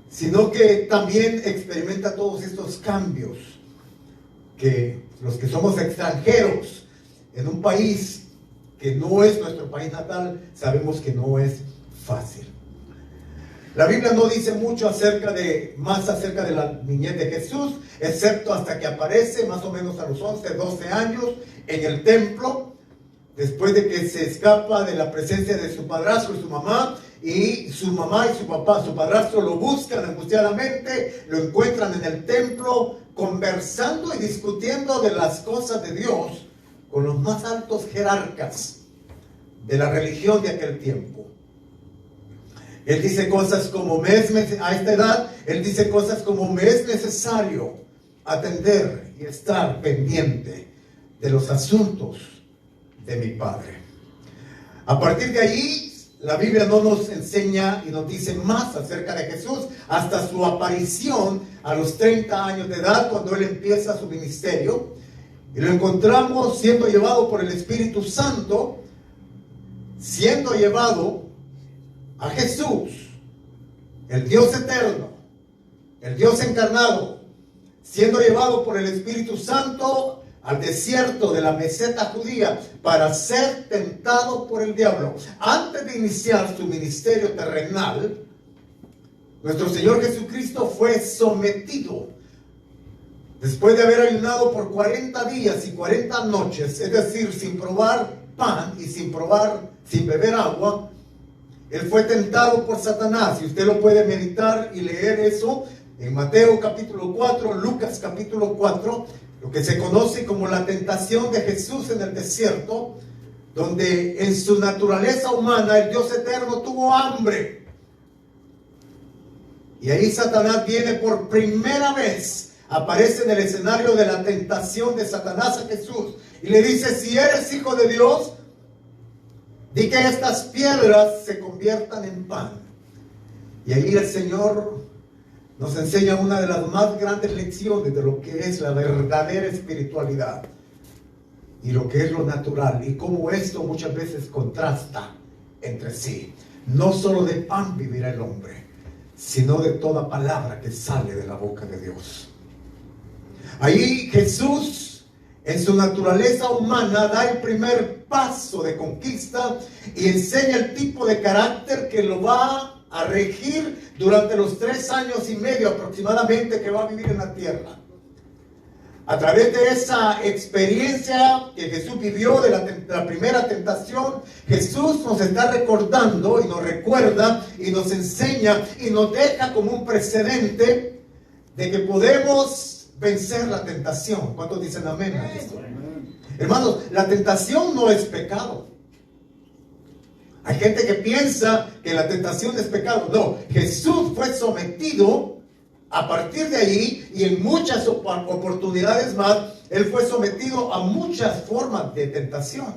sino que también experimenta todos estos cambios que los que somos extranjeros en un país que no es nuestro país natal, sabemos que no es fácil. La Biblia no dice mucho más acerca de la niñez de Jesús, excepto hasta que aparece más o menos a los 11, 12 años en el templo, después de que se escapa de la presencia de su padrastro y su mamá y su papá, su padrastro lo buscan angustiadamente, lo encuentran en el templo conversando y discutiendo de las cosas de Dios con los más altos jerarcas de la religión de aquel tiempo. Él dice cosas como, a esta edad, él dice cosas como, me es necesario atender y estar pendiente de los asuntos de mi Padre. A partir de ahí, la Biblia no nos enseña y nos dice más acerca de Jesús hasta su aparición a los 30 años de edad, cuando Él empieza su ministerio. Y lo encontramos siendo llevado por el Espíritu Santo, siendo llevado a Jesús, el Dios eterno, el Dios encarnado, siendo llevado por el Espíritu Santo al desierto de la meseta judía para ser tentado por el diablo. Antes de iniciar su ministerio terrenal, nuestro Señor Jesucristo fue sometido, después de haber ayunado por 40 días y 40 noches, es decir, sin probar pan y sin beber agua. Él fue tentado por Satanás, y usted lo puede meditar y leer eso en Mateo capítulo 4, Lucas capítulo 4, lo que se conoce como la tentación de Jesús en el desierto, donde en su naturaleza humana el Dios eterno tuvo hambre. Y ahí Satanás viene por primera vez, aparece en el escenario de la tentación de Satanás a Jesús, y le dice: si eres hijo de Dios, di que estas piedras se conviertan en pan. Y ahí el Señor nos enseña una de las más grandes lecciones de lo que es la verdadera espiritualidad y lo que es lo natural, y cómo esto muchas veces contrasta entre sí. No solo de pan vivirá el hombre, sino de toda palabra que sale de la boca de Dios. Ahí Jesús, en su naturaleza humana, da el primer paso de conquista y enseña el tipo de carácter que lo va a regir durante los 3 años y medio aproximadamente que va a vivir en la tierra. A través de esa experiencia que Jesús vivió de la primera tentación, Jesús nos está recordando y nos recuerda y nos enseña y nos deja como un precedente de que podemos vencer la tentación. ¿Cuántos dicen amén a esto? Hermanos, la tentación no es pecado. Hay gente que piensa que la tentación es pecado. No, Jesús fue sometido a partir de ahí, y en muchas oportunidades más, Él fue sometido a muchas formas de tentación.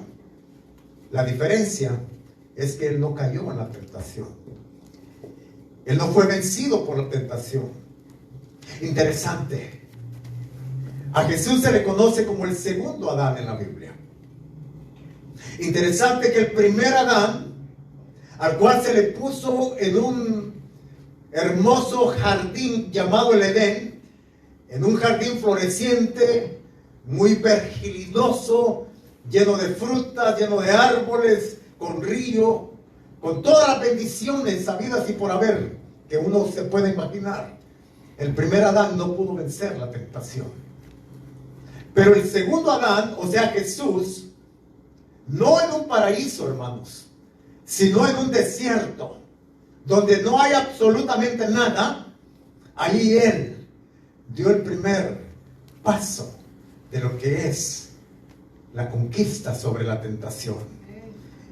La diferencia es que Él no cayó en la tentación. Él no fue vencido por la tentación. Interesante. A Jesús se le conoce como el segundo Adán en la Biblia. Interesante que el primer Adán, al cual se le puso en un hermoso jardín llamado el Edén, en un jardín floreciente, muy vertiginoso, lleno de frutas, lleno de árboles, con río, con todas las bendiciones habidas y por haber que uno se puede imaginar. El primer Adán no pudo vencer la tentación. Pero el segundo Adán, o sea Jesús, no en un paraíso, hermanos, sino en un desierto, donde no hay absolutamente nada. Ahí Él dio el primer paso de lo que es la conquista sobre la tentación.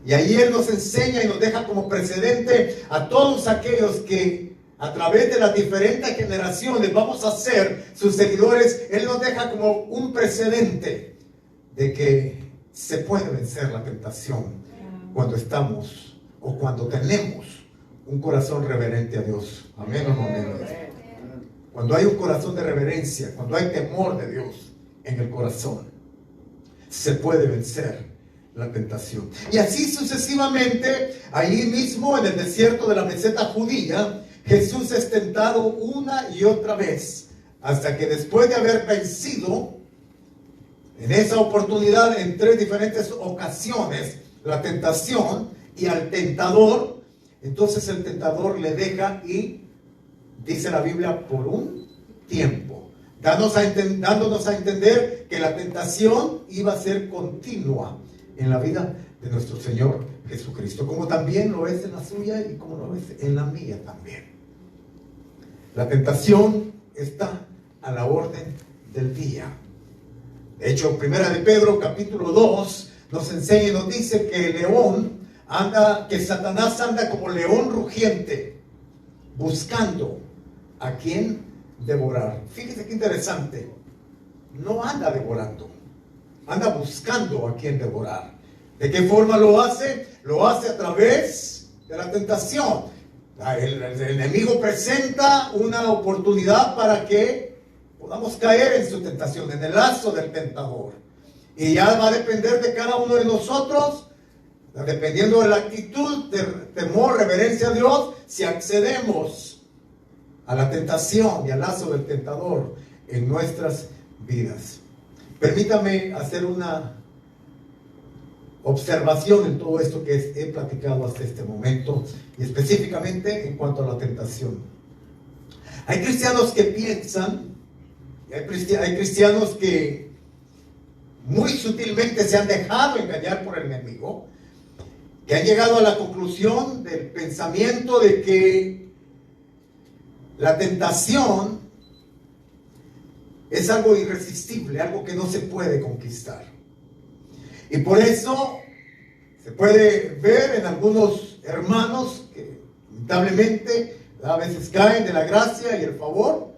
Y ahí Él nos enseña y nos deja como precedente a todos aquellos que a través de las diferentes generaciones vamos a ser sus seguidores. Él nos deja como un precedente de que se puede vencer la tentación cuando estamos o cuando tenemos un corazón reverente a Dios. Amén o no amén. Cuando hay un corazón de reverencia, cuando hay temor de Dios en el corazón, se puede vencer la tentación. Y así sucesivamente, ahí mismo en el desierto de la meseta judía, Jesús es tentado una y otra vez, hasta que después de haber vencido en esa oportunidad, en 3 diferentes ocasiones, la tentación y al tentador, entonces el tentador le deja, y dice la Biblia, por un tiempo, dándonos a entender que la tentación iba a ser continua en la vida de nuestro Señor Jesucristo, como también lo es en la suya y como lo es en la mía también. La tentación está a la orden del día. De hecho, Primera de Pedro capítulo 2 nos enseña y nos dice que el león que Satanás anda como león rugiente, buscando a quien devorar. Fíjese qué interesante. No anda devorando, anda buscando a quien devorar. ¿De qué forma lo hace? Lo hace a través de la tentación. El enemigo presenta una oportunidad para que podamos caer en su tentación, en el lazo del tentador. Y ya va a depender de cada uno de nosotros, dependiendo de la actitud de temor, reverencia a Dios, si accedemos a la tentación y al lazo del tentador en nuestras vidas. Permítame hacer una observación en todo esto que he platicado hasta este momento, y específicamente en cuanto a la tentación. Hay cristianos que piensan, hay cristianos que muy sutilmente se han dejado engañar por el enemigo, que han llegado a la conclusión del pensamiento de que la tentación es algo irresistible, algo que no se puede conquistar. Y por eso se puede ver en algunos hermanos que lamentablemente a veces caen de la gracia y el favor,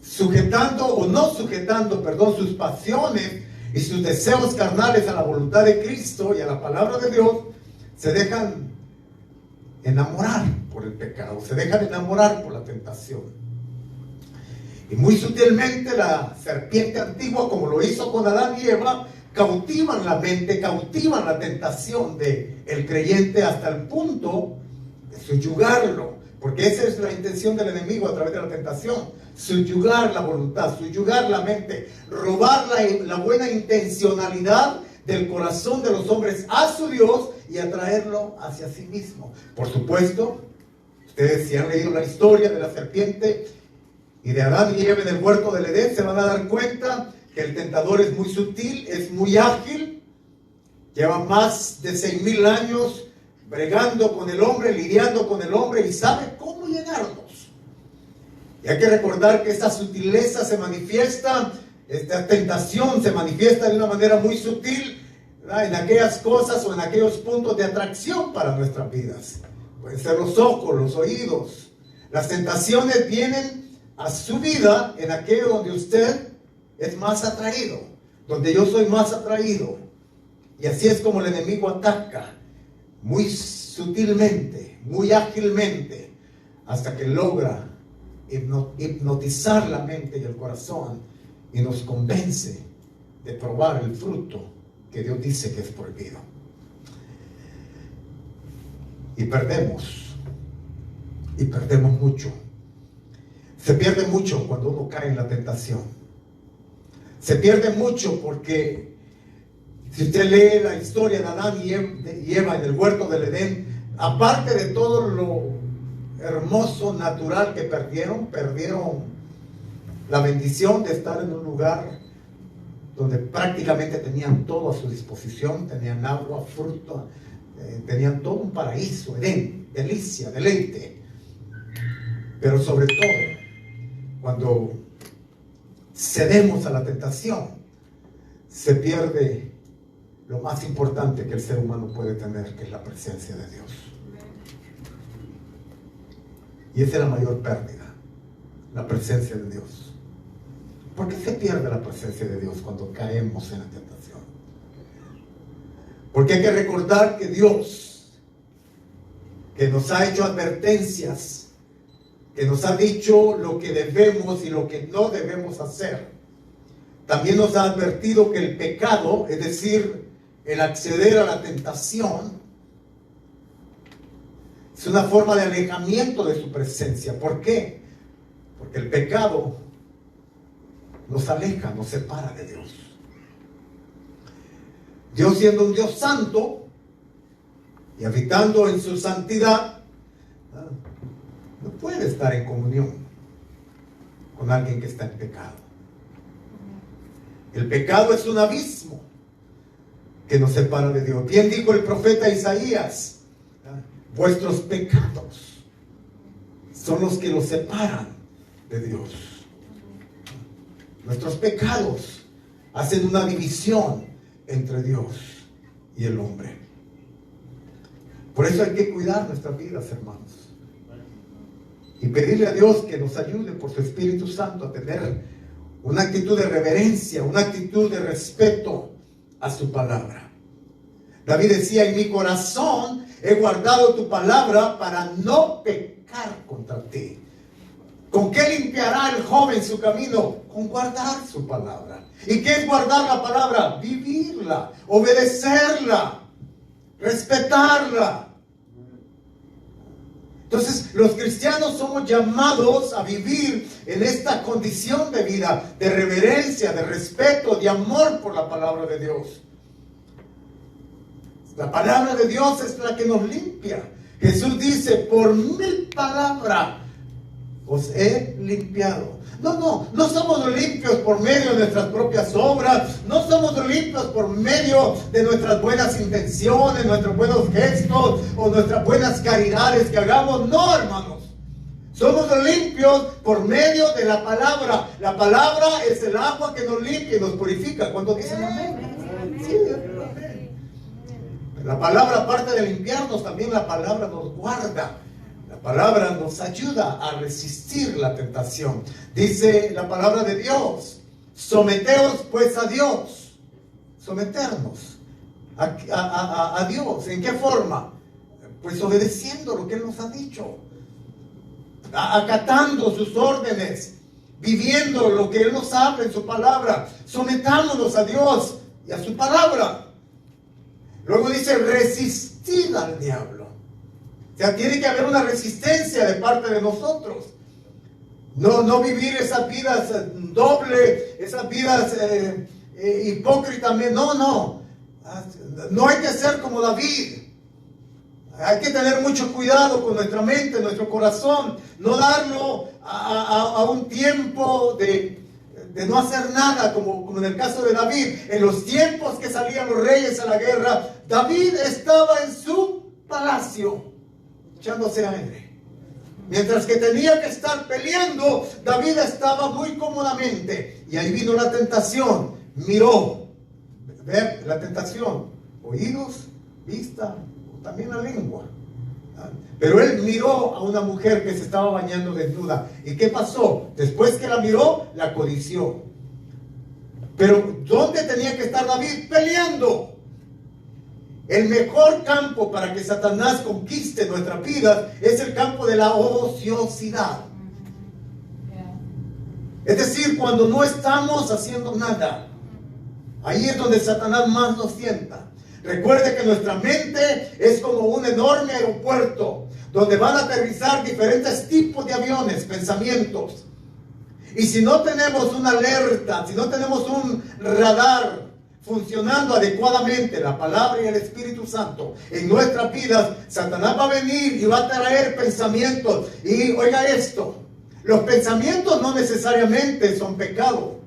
sujetando o no sujetando, sus pasiones y sus deseos carnales a la voluntad de Cristo y a la palabra de Dios, se dejan enamorar por el pecado, se dejan enamorar por la tentación. Y muy sutilmente la serpiente antigua, como lo hizo con Adán y Eva, cautivan la mente, cautivan la tentación del creyente hasta el punto de subyugarlo, porque esa es la intención del enemigo a través de la tentación: subyugar la voluntad, subyugar la mente, robar la buena intencionalidad del corazón de los hombres a su Dios y atraerlo hacia sí mismo. Por supuesto, ustedes si han leído la historia de la serpiente y de Adán y Eva en el huerto del Edén, se van a dar cuenta que el tentador es muy sutil, es muy ágil, lleva más de 6,000 años bregando con el hombre, lidiando con el hombre, y sabe cómo llegarnos. Y hay que recordar que esta sutileza se manifiesta, esta tentación se manifiesta de una manera muy sutil, ¿verdad?, en aquellas cosas o en aquellos puntos de atracción para nuestras vidas. Pueden ser los ojos, los oídos. Las tentaciones vienen a su vida en aquello donde usted es más atraído, donde yo soy más atraído. Y así es como el enemigo ataca, muy sutilmente, muy ágilmente, hasta que logra hipnotizar la mente y el corazón y nos convence de probar el fruto que Dios dice que es prohibido. Y perdemos mucho. Se pierde mucho cuando uno cae en la tentación. Se pierde mucho porque si usted lee la historia de Adán y Eva en el huerto del Edén, aparte de todo lo hermoso, natural que perdieron la bendición de estar en un lugar donde prácticamente tenían todo a su disposición, tenían agua, fruto, tenían todo un paraíso, Edén, delicia, deleite. Pero sobre todo, cuando cedemos a la tentación, se pierde lo más importante que el ser humano puede tener, que es la presencia de Dios. Y esa es la mayor pérdida, la presencia de Dios. ¿Por qué se pierde la presencia de Dios cuando caemos en la tentación? Porque hay que recordar que Dios, que nos ha hecho advertencias, que nos ha dicho lo que debemos y lo que no debemos hacer, también nos ha advertido que el pecado, es decir, el acceder a la tentación, es una forma de alejamiento de su presencia. ¿Por qué? Porque el pecado nos aleja, nos separa de Dios. Dios, siendo un Dios santo y habitando en su santidad, no puede estar en comunión con alguien que está en pecado. El pecado es un abismo que nos separa de Dios. Bien dijo el profeta Isaías: vuestros pecados son los que los separan de Dios. Nuestros pecados hacen una división entre Dios y el hombre. Por eso hay que cuidar nuestras vidas, hermanos, y pedirle a Dios que nos ayude por su Espíritu Santo a tener una actitud de reverencia, una actitud de respeto a su palabra. David decía, en mi corazón he guardado tu palabra para no pecar contra ti. ¿Con qué limpiará el joven su camino? Con guardar su palabra. ¿Y qué es guardar la palabra? Vivirla, obedecerla, respetarla. Entonces, los cristianos somos llamados a vivir en esta condición de vida, de reverencia, de respeto, de amor por la palabra de Dios. La palabra de Dios es la que nos limpia. Jesús dice, por mi palabra os he limpiado. No somos limpios por medio de nuestras propias obras, no somos limpios por medio de nuestras buenas intenciones, nuestros buenos gestos o nuestras buenas caridades que hagamos. No, hermanos. Somos limpios por medio de la palabra. La palabra es el agua que nos limpia y nos purifica. ¿Cuántos dicen amén? Sí, amén. La palabra, aparte de limpiarnos, también la palabra nos guarda. La palabra nos ayuda a resistir la tentación. Dice la palabra de Dios, someteos pues a Dios. Someternos a Dios. ¿En qué forma? Pues obedeciendo lo que Él nos ha dicho. Acatando sus órdenes. Viviendo lo que Él nos habla en su palabra. Sometámonos a Dios y a su palabra. Luego dice, resistid al diablo. O sea, tiene que haber una resistencia de parte de nosotros. No vivir esas vidas doble, esas vidas hipócritas. No hay que ser como David. Hay que tener mucho cuidado con nuestra mente, nuestro corazón. No darlo a un tiempo de no hacer nada, como en el caso de David. En los tiempos que salían los reyes a la guerra, David estaba en su palacio echándose aire. Mientras que tenía que estar peleando, David estaba muy cómodamente. Y ahí vino la tentación. Miró. Ver la tentación. Oídos, vista, también la lengua. Pero él miró a una mujer que se estaba bañando desnuda. ¿Y qué pasó? Después que la miró, la codició. Pero ¿dónde tenía que estar David? Peleando. El mejor campo para que Satanás conquiste nuestras vidas es el campo de la ociosidad. Es decir, cuando no estamos haciendo nada. Ahí es donde Satanás más nos tienta. Recuerde que nuestra mente es como un enorme aeropuerto donde van a aterrizar diferentes tipos de aviones, pensamientos. Y si no tenemos una alerta, si no tenemos un radar funcionando adecuadamente, la palabra y el Espíritu Santo en nuestras vidas, Satanás va a venir y va a traer pensamientos. Y oiga esto, los pensamientos no necesariamente son pecado.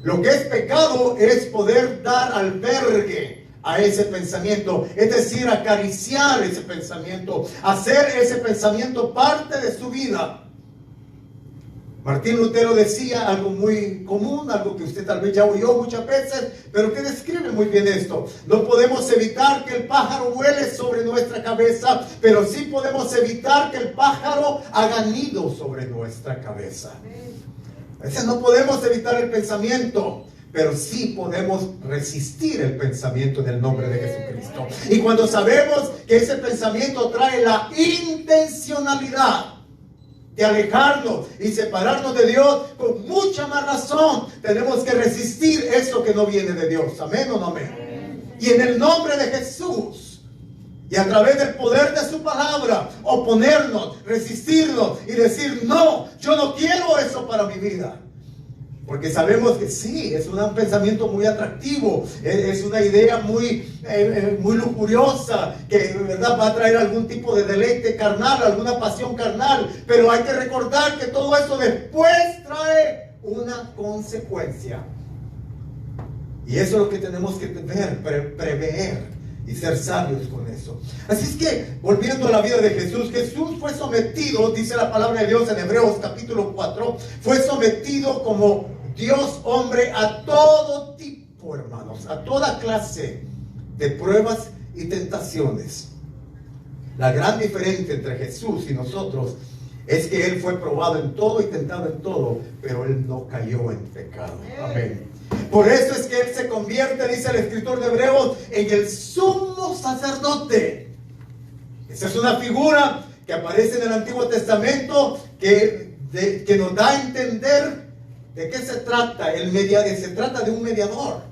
Lo que es pecado es poder dar albergue a ese pensamiento, es decir, acariciar ese pensamiento, hacer ese pensamiento parte de su vida. Martín Lutero decía algo muy común, algo que usted tal vez ya oyó muchas veces, pero que describe muy bien esto. No podemos evitar que el pájaro vuele sobre nuestra cabeza, pero sí podemos evitar que el pájaro haga nido sobre nuestra cabeza. A veces no podemos evitar el pensamiento, pero sí podemos resistir el pensamiento en el nombre de Jesucristo. Y cuando sabemos que ese pensamiento trae la intencionalidad de alejarnos y separarnos de Dios, con mucha más razón tenemos que resistir eso que no viene de Dios. ¿Amén o no amén? Y en el nombre de Jesús y a través del poder de su palabra, oponernos, resistirnos y decir, no, yo no quiero eso para mi vida. Porque sabemos que sí, es un pensamiento muy atractivo, es una idea muy lujuriosa, que ¿verdad? Va a traer algún tipo de deleite carnal, alguna pasión carnal. Pero hay que recordar que todo eso después trae una consecuencia. Y eso es lo que tenemos que ver, prever y ser sabios con eso. Así es que, volviendo a la vida de Jesús, Jesús fue sometido, dice la palabra de Dios en Hebreos capítulo 4, fue sometido como Dios hombre a todo tipo, hermanos, a toda clase de pruebas y tentaciones. La gran diferencia entre Jesús y nosotros es que Él fue probado en todo y tentado en todo, pero Él no cayó en pecado. Amén. Por eso es que Él se convierte, dice el escritor de Hebreos, en el sumo sacerdote. Esa es una figura que aparece en el Antiguo Testamento que nos da a entender de qué se trata. Se trata de un mediador.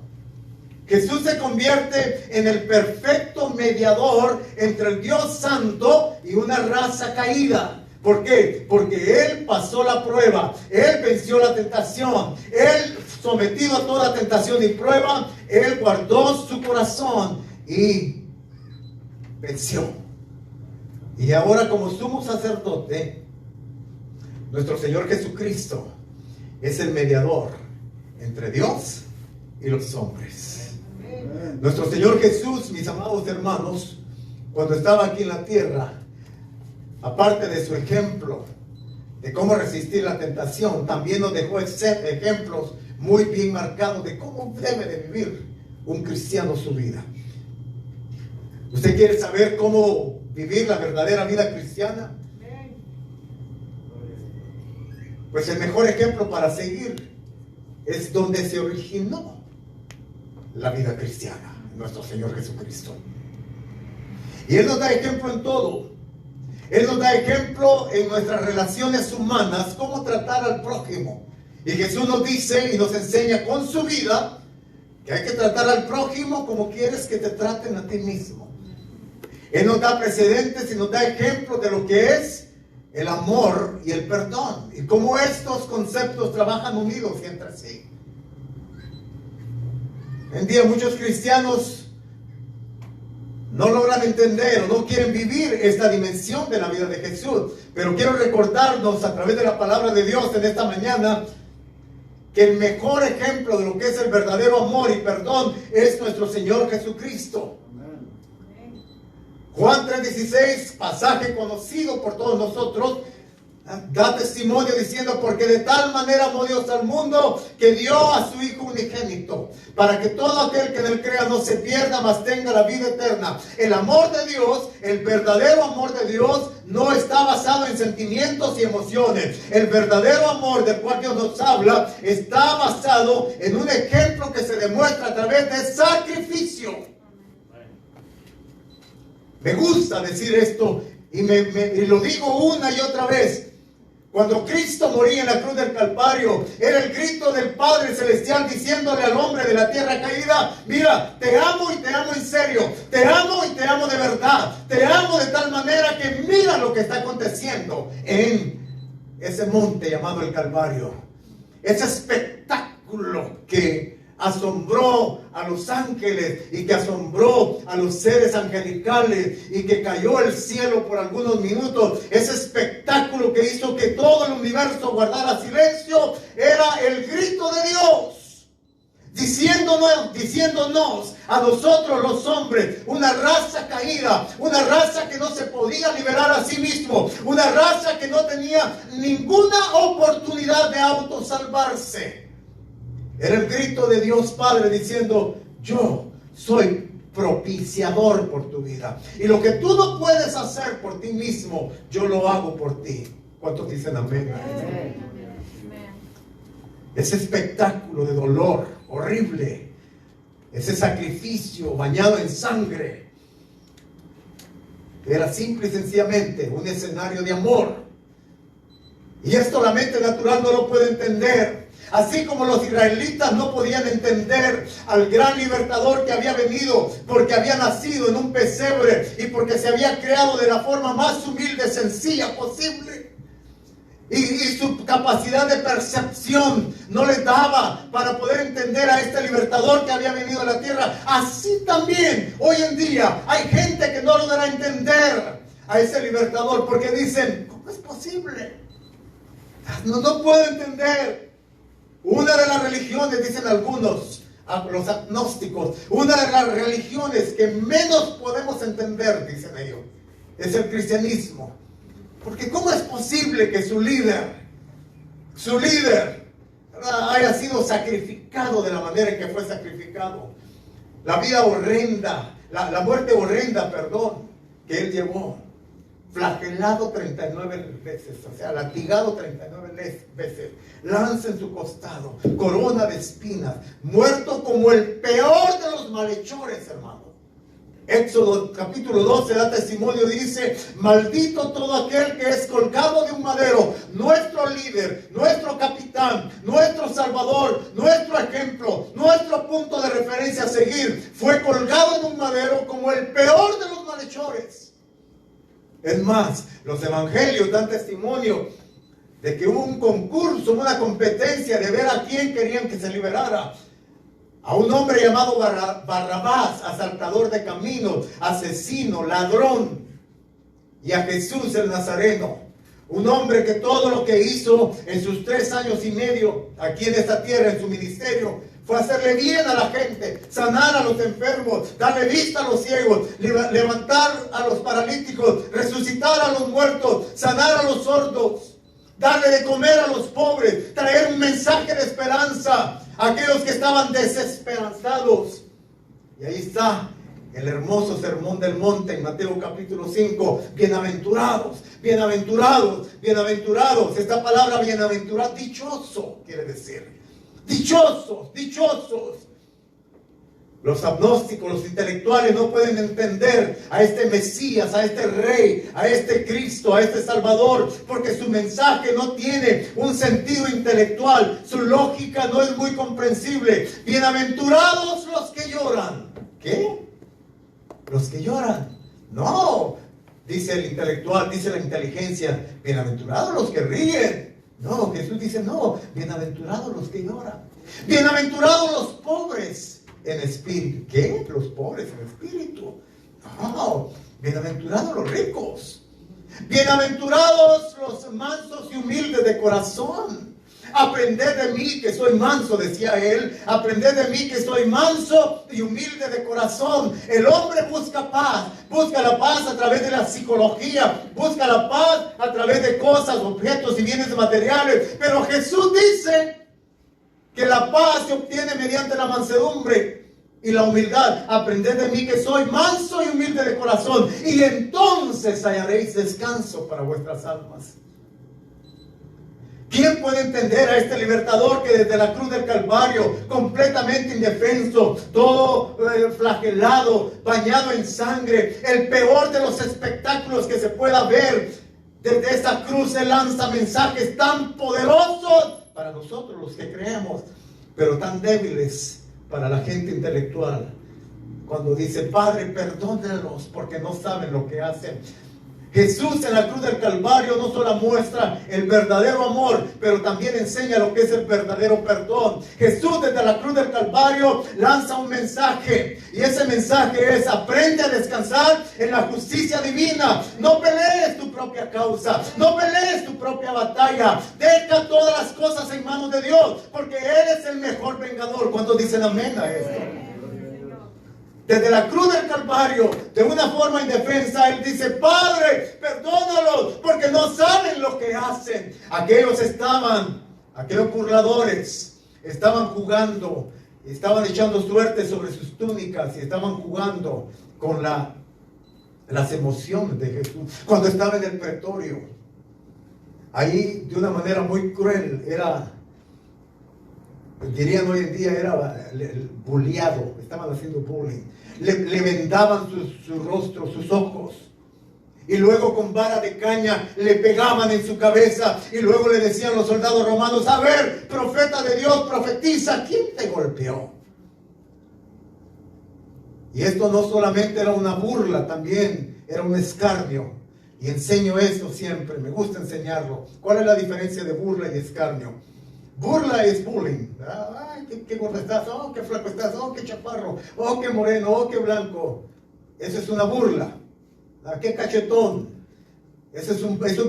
Jesús se convierte en el perfecto mediador entre el Dios Santo y una raza caída. ¿Por qué? Porque Él pasó la prueba, Él venció la tentación, Él, sometido a toda tentación y prueba, Él guardó su corazón y venció. Y ahora, como sumo sacerdote, nuestro Señor Jesucristo es el mediador entre Dios y los hombres. Nuestro Señor Jesús, mis amados hermanos, cuando estaba aquí en la tierra, aparte de su ejemplo de cómo resistir la tentación, también nos dejó ejemplos muy bien marcados de cómo debe de vivir un cristiano su vida. ¿Usted quiere saber cómo vivir la verdadera vida cristiana? Pues el mejor ejemplo para seguir es donde se originó la vida cristiana, nuestro Señor Jesucristo. Y Él nos da ejemplo en todo. Él nos da ejemplo en nuestras relaciones humanas, cómo tratar al prójimo. Y Jesús nos dice y nos enseña con su vida que hay que tratar al prójimo como quieres que te traten a ti mismo. Él nos da precedentes y nos da ejemplos de lo que es el amor y el perdón, y cómo estos conceptos trabajan unidos entre sí. En día muchos cristianos no logran entender o no quieren vivir esta dimensión de la vida de Jesús. Pero quiero recordarnos a través de la palabra de Dios en esta mañana que el mejor ejemplo de lo que es el verdadero amor y perdón es nuestro Señor Jesucristo. Juan 3:16, pasaje conocido por todos nosotros, da testimonio diciendo: porque de tal manera amó Dios al mundo que dio a su Hijo unigénito, para que todo aquel que en él crea no se pierda, mas tenga la vida eterna. El amor de Dios, el verdadero amor de Dios, no está basado en sentimientos y emociones. El verdadero amor del cual Dios nos habla está basado en un ejemplo que se demuestra a través de sacrificio. Me gusta decir esto y lo digo una y otra vez. Cuando Cristo moría en la cruz del Calvario, era el grito del Padre Celestial diciéndole al hombre de la tierra caída: mira, te amo y te amo en serio, te amo y te amo de verdad, te amo de tal manera que mira lo que está aconteciendo en ese monte llamado el Calvario. Ese espectáculo que asombró a los ángeles y que asombró a los seres angelicales y que cayó el cielo por algunos minutos. Ese espectáculo que hizo que todo el universo guardara silencio era el grito de Dios, diciéndonos a nosotros los hombres, una raza caída, una raza que no se podía liberar a sí mismo, una raza que no tenía ninguna oportunidad de autosalvarse. Era el grito de Dios Padre diciendo: yo soy propiciador por tu vida. Y lo que tú no puedes hacer por ti mismo, yo lo hago por ti. ¿Cuántos dicen amén? Amén. Ese espectáculo de dolor horrible, ese sacrificio bañado en sangre, era simple y sencillamente un escenario de amor. Y esto la mente natural no lo puede entender. Así como los israelitas no podían entender al gran libertador que había venido porque había nacido en un pesebre y porque se había creado de la forma más humilde, sencilla posible. Y su capacidad de percepción no les daba para poder entender a este libertador que había venido a la tierra. Así también hoy en día hay gente que no logra entender a ese libertador porque dicen: ¿cómo es posible? No puedo entender. Una de las religiones, dicen algunos, los agnósticos, una de las religiones que menos podemos entender, dicen ellos, es el cristianismo. Porque ¿cómo es posible que su líder haya sido sacrificado de la manera en que fue sacrificado? La vida horrenda, la muerte horrenda, perdón, que él llevó. flagelado 39 veces, o sea, latigado 39 veces, lanza en su costado, corona de espinas, muerto como el peor de los malhechores, hermano. Éxodo capítulo 12 da testimonio, dice: maldito todo aquel que es colgado de un madero. Nuestro líder, nuestro capitán, nuestro salvador, nuestro ejemplo, nuestro punto de referencia a seguir, fue colgado en un madero como el peor de los malhechores. Es más, los evangelios dan testimonio de que hubo un concurso, una competencia de ver a quién querían que se liberara. A un hombre llamado Barrabás, asaltador de caminos, asesino, ladrón. Y a Jesús el Nazareno, un hombre que todo lo que hizo en sus 3 años y medio aquí en esta tierra, en su ministerio, fue hacerle bien a la gente, sanar a los enfermos, darle vista a los ciegos, levantar a los paralíticos, resucitar a los muertos, sanar a los sordos, darle de comer a los pobres, traer un mensaje de esperanza a aquellos que estaban desesperanzados. Y ahí está el hermoso sermón del monte en Mateo capítulo 5. Bienaventurados, bienaventurados, bienaventurados. Esta palabra bienaventurado, dichoso, quiere decir. Dichosos, dichosos. Los agnósticos, los intelectuales no pueden entender a este Mesías, a este Rey, a este Cristo, a este Salvador, porque su mensaje no tiene un sentido intelectual, su lógica no es muy comprensible. Bienaventurados los que lloran. ¿Qué? Los que lloran. No, dice el intelectual, dice la inteligencia, bienaventurados los que ríen. No, Jesús dice no, bienaventurados los que lloran. Bienaventurados los pobres en espíritu. ¿Qué? Los pobres en espíritu. No, bienaventurados los ricos. Bienaventurados los mansos y humildes de corazón. Aprended de mí que soy manso, decía él. Aprended de mí que soy manso y humilde de corazón. El hombre busca paz. Busca la paz a través de la psicología. Busca la paz a través de cosas, objetos y bienes materiales. Pero Jesús dice que la paz se obtiene mediante la mansedumbre y la humildad. Aprended de mí que soy manso y humilde de corazón, y entonces hallaréis descanso para vuestras almas. ¿Quién puede entender a este libertador que desde la cruz del Calvario, completamente indefenso, todo flagelado, bañado en sangre, el peor de los espectáculos que se pueda ver, desde esa cruz se lanza mensajes tan poderosos para nosotros los que creemos, pero tan débiles para la gente intelectual? Cuando dice: Padre, perdónalos porque no saben lo que hacen. Jesús en la cruz del Calvario no solo muestra el verdadero amor, pero también enseña lo que es el verdadero perdón. Jesús desde la cruz del Calvario lanza un mensaje, y ese mensaje es: aprende a descansar en la justicia divina. No pelees tu propia causa, no pelees tu propia batalla. Deja todas las cosas en manos de Dios, porque Él es el mejor vengador. ¿Cuántos dicen amén a esto? Desde la cruz del Calvario, de una forma indefensa, Él dice: Padre, perdónalos porque no saben lo que hacen. Aquellos burladores, estaban jugando, estaban echando suerte sobre sus túnicas y estaban jugando con las emociones de Jesús. Cuando estaba en el pretorio, ahí de una manera muy cruel, dirían hoy en día, era bulleado, estaban haciendo bullying. Le vendaban su rostro, sus ojos, y luego con vara de caña le pegaban en su cabeza, y luego le decían los soldados romanos: a ver, profeta de Dios, profetiza, ¿quién te golpeó? Y esto no solamente era una burla, también era un escarnio. Y enseño esto siempre, me gusta enseñarlo. ¿Cuál es la diferencia de burla y escarnio? Burla es bullying. Ay, qué gordo estás, oh, qué flaco estás, oh, qué chaparro, oh, qué moreno, oh, qué blanco. Eso es una burla. Qué cachetón. Eso es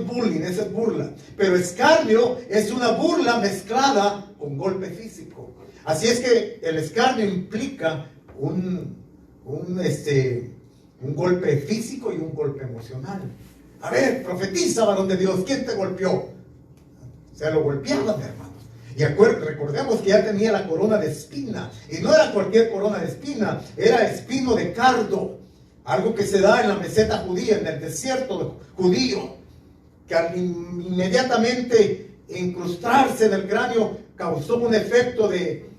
bullying, eso es burla. Pero escarnio es una burla mezclada con golpe físico. Así es que el escarnio implica un golpe físico y un golpe emocional. A ver, profetiza, varón de Dios, ¿quién te golpeó? Se lo golpeaban, hermanos. Y recordemos que ya tenía la corona de espina. Y no era cualquier corona de espina, era espino de cardo. Algo que se da en la meseta judía, en el desierto judío, que al inmediatamente incrustarse en el cráneo causó un efecto de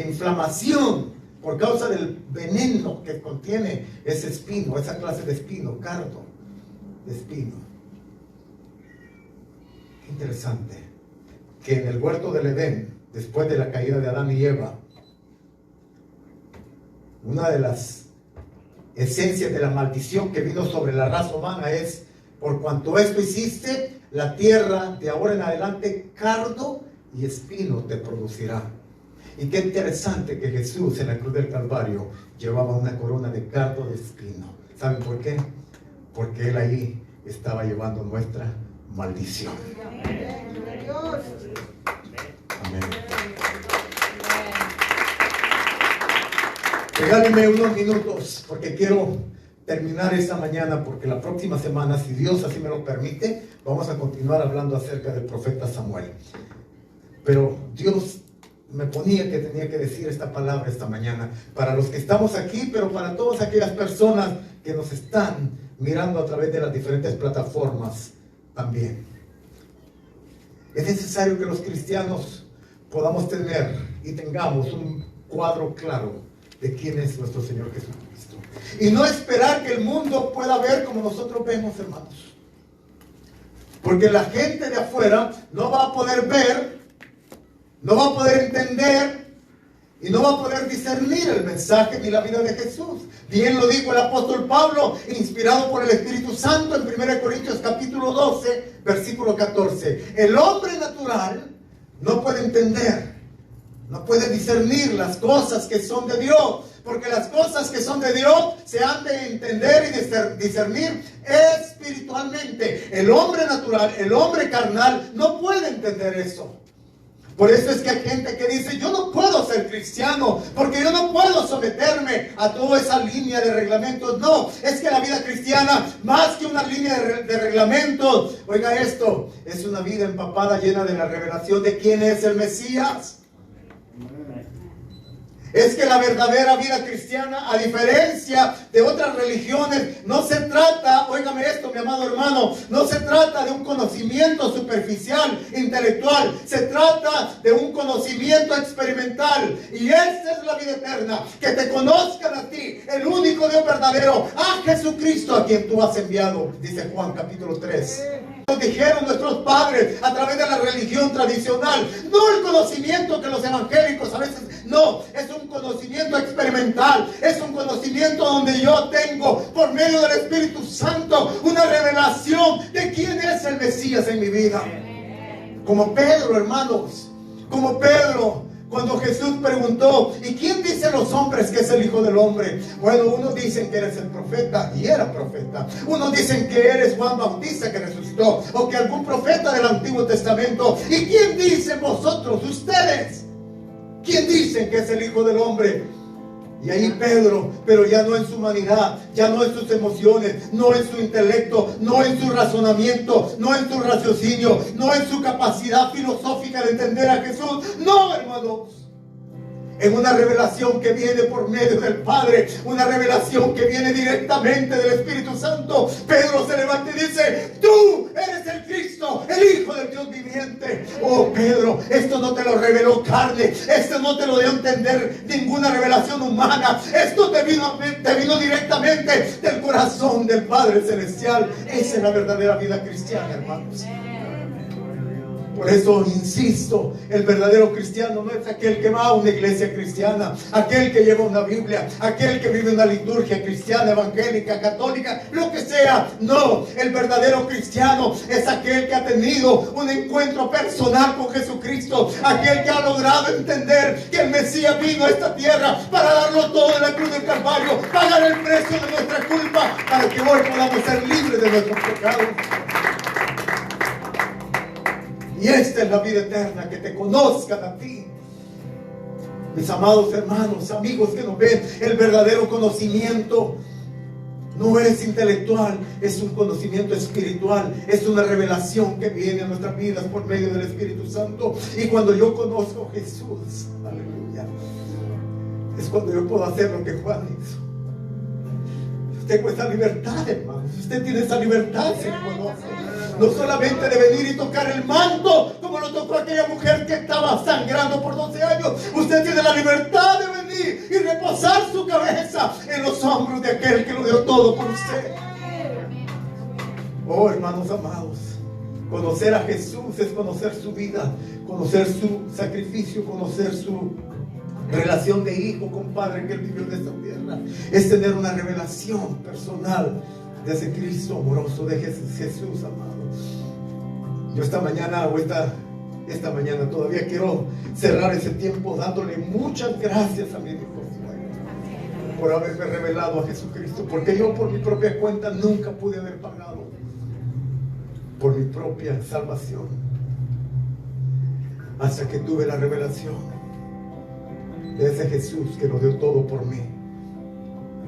inflamación por causa del veneno que contiene ese espino, esa clase de espino, cardo de espino. Qué interesante que en el huerto del Edén, después de la caída de Adán y Eva, una de las esencias de la maldición que vino sobre la raza humana es: por cuanto esto hiciste, la tierra de ahora en adelante cardo y espino te producirá. Y qué interesante que Jesús en la cruz del Calvario llevaba una corona de cardo de espino. ¿Saben por qué? Porque Él ahí estaba llevando nuestra maldición. Amén. Regálenme unos minutos porque quiero terminar esta mañana, porque la próxima semana, si Dios así me lo permite, vamos a continuar hablando acerca del profeta Samuel. Pero Dios me ponía que tenía que decir esta palabra esta mañana para los que estamos aquí, pero para todas aquellas personas que nos están mirando a través de las diferentes plataformas también. Es necesario que los cristianos podamos tener y tengamos un cuadro claro de quién es nuestro Señor Jesucristo. Y no esperar que el mundo pueda ver como nosotros vemos, hermanos. Porque la gente de afuera no va a poder ver, no va a poder entender y no va a poder discernir el mensaje ni la vida de Jesús. Bien lo dijo el apóstol Pablo, inspirado por el Espíritu Santo, en 1 Corintios capítulo 12, versículo 14. El hombre natural no puede entender, no puede discernir las cosas que son de Dios, porque las cosas que son de Dios se han de entender y discernir espiritualmente. El hombre natural, el hombre carnal, no puede entender eso. Por eso es que hay gente que dice: yo no puedo ser cristiano, porque yo no puedo someterme a toda esa línea de reglamentos. No, es que la vida cristiana, más que una línea de reglamentos, oiga esto, es una vida empapada, llena de la revelación de quién es el Mesías. Es que la verdadera vida cristiana, a diferencia de otras religiones, no se trata, óigame esto, mi amado hermano, no se trata de un conocimiento superficial, intelectual, se trata de un conocimiento experimental. Y esta es la vida eterna, que te conozcan a ti, el único Dios verdadero, a Jesucristo, a quien tú has enviado, dice Juan capítulo 3. Nos dijeron nuestros padres a través de la religión tradicional, no el conocimiento que los evangélicos a veces, no, es un conocimiento experimental, es un conocimiento donde yo tengo por medio del Espíritu Santo una revelación de quién es el Mesías en mi vida. Como Pedro, hermanos, como Pedro, cuando Jesús preguntó: ¿y quién dicen los hombres que es el Hijo del Hombre? Bueno, unos dicen que eres el profeta, y era profeta. Unos dicen que eres Juan Bautista, que resucitó, o que algún profeta del Antiguo Testamento. ¿Y quién dicen vosotros, ustedes? ¿Quién dicen que es el Hijo del Hombre? Y ahí Pedro, pero ya no en su humanidad, ya no en sus emociones, no en su intelecto, no en su razonamiento, no en su raciocinio, no en su capacidad filosófica de entender a Jesús. No, hermanos. En una revelación que viene por medio del Padre, una revelación que viene directamente del Espíritu Santo, Pedro se levanta y dice: tú eres el Cristo, el Hijo del Dios viviente. Oh Pedro, esto no te lo reveló carne, esto no te lo dio a entender ninguna revelación humana, esto te vino directamente del corazón del Padre Celestial. Esa es la verdadera vida cristiana, hermanos. Por eso insisto, el verdadero cristiano no es aquel que va a una iglesia cristiana, aquel que lleva una Biblia, aquel que vive una liturgia cristiana, evangélica, católica, lo que sea. No, el verdadero cristiano es aquel que ha tenido un encuentro personal con Jesucristo, aquel que ha logrado entender que el Mesías vino a esta tierra para darlo todo en la cruz del Calvario, pagar el precio de nuestra culpa, para que hoy podamos ser libres de nuestros pecados. Y esta es la vida eterna, que te conozcan a ti. Mis amados hermanos, amigos que nos ven, el verdadero conocimiento no es intelectual, es un conocimiento espiritual, es una revelación que viene a nuestras vidas por medio del Espíritu Santo. Y cuando yo conozco a Jesús, aleluya, es cuando yo puedo hacer lo que Juan hizo. Tengo esa libertad, hermanos. Usted tiene esa libertad si me conoce. No solamente de venir y tocar el manto, como lo tocó aquella mujer que estaba sangrando por 12 años. Usted tiene la libertad de venir y reposar su cabeza en los hombros de aquel que lo dio todo por usted. Oh, hermanos amados, conocer a Jesús es conocer su vida, conocer su sacrificio, conocer su relación de hijo con padre que él vivió en esta tierra. Es tener una revelación personal de ese Cristo amoroso, de Jesús amado. Yo esta mañana todavía quiero cerrar ese tiempo dándole muchas gracias a mi Dios por haberme revelado a Jesucristo, porque yo por mi propia cuenta nunca pude haber pagado por mi propia salvación, hasta que tuve la revelación de ese Jesús que lo dio todo por mí,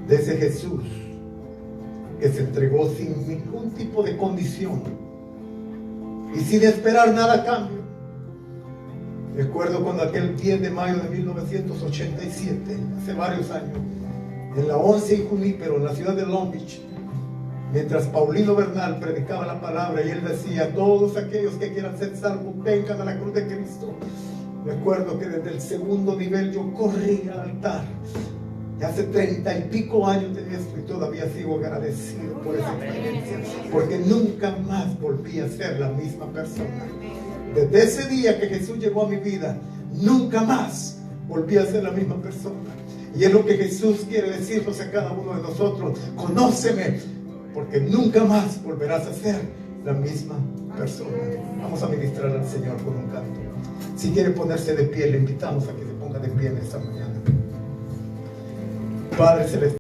de ese Jesús que se entregó sin ningún tipo de condición y sin esperar nada a cambio. Recuerdo cuando aquel 10 de mayo de 1987, hace varios años, en la 11 y Junípero, en la ciudad de Long Beach, mientras Paulino Bernal predicaba la palabra y él decía: todos aquellos que quieran ser salvos, vengan a la cruz de Cristo. Recuerdo que desde el segundo nivel yo corrí al altar. Y hace 30 y pico años de esto, y todavía sigo agradecido por esa experiencia, porque nunca más volví a ser la misma persona. Desde ese día que Jesús llegó a mi vida, nunca más volví a ser la misma persona. Y es lo que Jesús quiere decirnos a cada uno de nosotros: conóceme, porque nunca más volverás a ser la misma persona. Vamos a ministrar al Señor con un canto. Si quiere ponerse de pie, le invitamos a que se ponga de pie en esta mañana. Padre Celestial.